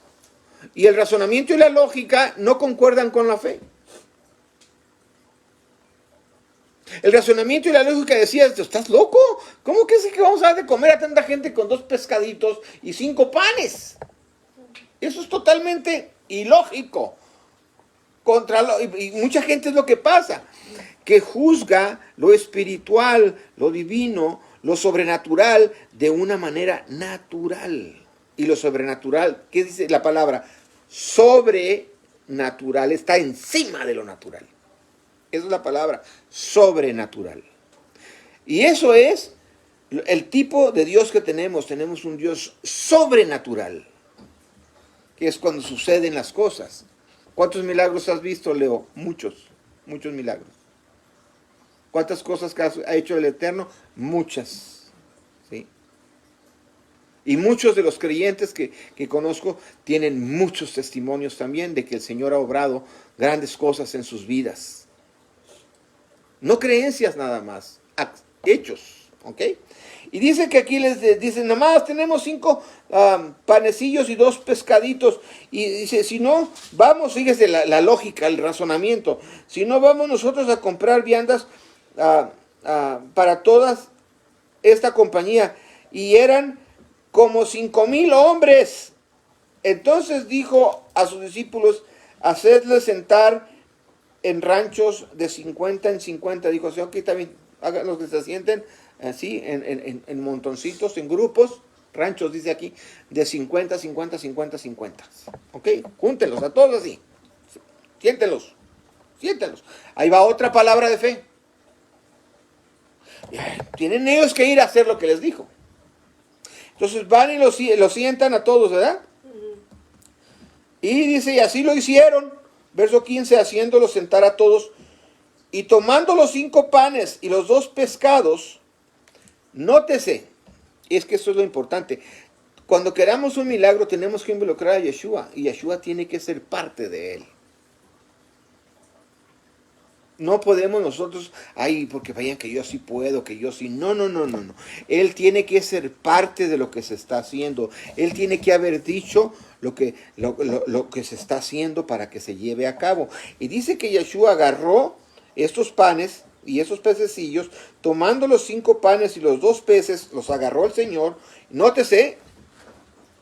y el razonamiento y la lógica no concuerdan con la fe. El razonamiento y la lógica decía: ¿estás loco? ¿Cómo que es que vamos a dar de comer a tanta gente con 2 pescaditos y 5 panes? Eso es totalmente ilógico. y mucha gente es lo que pasa, que juzga lo espiritual, lo divino, lo sobrenatural de una manera natural. Y lo sobrenatural, ¿qué dice la palabra? Sobrenatural, está encima de lo natural. Esa es la palabra, sobrenatural. Y eso es el tipo de Dios que tenemos. Tenemos un Dios sobrenatural, que es cuando suceden las cosas. ¿Cuántos milagros has visto, Leo? Muchos, muchos milagros. ¿Cuántas cosas que ha hecho el Eterno? Muchas. ¿Sí? Y muchos de los creyentes que conozco tienen muchos testimonios también de que el Señor ha obrado grandes cosas en sus vidas. No creencias nada más, hechos. ¿Ok? Y dice que aquí les dicen, nomás tenemos 5 panecillos y 2 pescaditos. Y dice, si no, vamos, fíjese la lógica, el razonamiento. Si no, vamos nosotros a comprar viandas para toda esta compañía. Y eran como 5,000 hombres. Entonces dijo a sus discípulos, hacedles sentar en ranchos de 50 en 50. Dijo, sí, ok, también hagan los que se sienten así, en montoncitos, en grupos, ranchos, dice aquí, de 50, 50, 50, 50. ¿Ok? Júntenlos a todos así. Siéntenlos. Siéntenlos. Ahí va otra palabra de fe. Tienen ellos que ir a hacer lo que les dijo. Entonces van y los sientan a todos, ¿verdad? Y dice, y así lo hicieron. Verso 15, haciéndolos sentar a todos. Y tomando los 5 panes y los 2 pescados, nótese, es que eso es lo importante. Cuando queramos un milagro tenemos que involucrar a Yeshua. Y Yeshua tiene que ser parte de él. No podemos nosotros, porque vayan que yo sí puedo, que yo sí. No. Él tiene que ser parte de lo que se está haciendo. Él tiene que haber dicho lo que se está haciendo para que se lleve a cabo. Y dice que Yeshua agarró estos panes y esos pececillos, tomando los 5 panes y los 2 peces, los agarró el Señor. Nótese,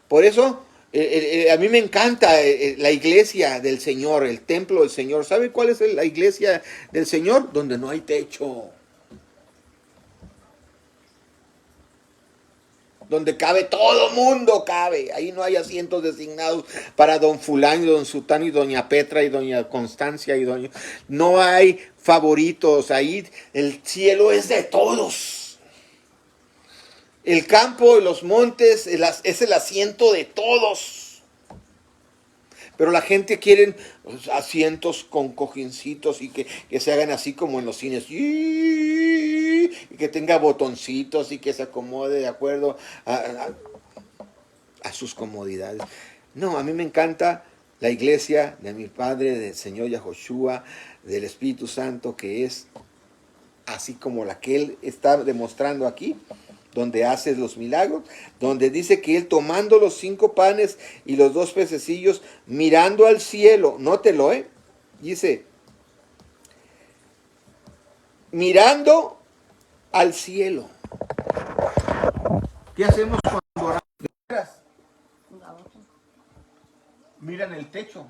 por eso a mí me encanta la iglesia del Señor, el templo del Señor. ¿Sabe cuál es la iglesia del Señor? Donde no hay techo. Donde cabe todo mundo, cabe. Ahí no hay asientos designados para don fulano, y don sutano, y doña Petra, y doña Constancia, y doña... No hay favoritos. Ahí el cielo es de todos. El campo y los montes es el asiento de todos. Pero la gente quiere asientos con cojincitos y que se hagan así como en los cines. Y que tenga botoncitos y que se acomode de acuerdo a sus comodidades. No, a mí me encanta la iglesia de mi Padre, del Señor Yahoshua, del Espíritu Santo, que es así como la que Él está demostrando aquí, donde hace los milagros, donde dice que Él tomando los 5 panes y los 2 pececillos, mirando al cielo, nótelo, dice, mirando al cielo. ¿Qué hacemos cuando oramos? Miran el techo.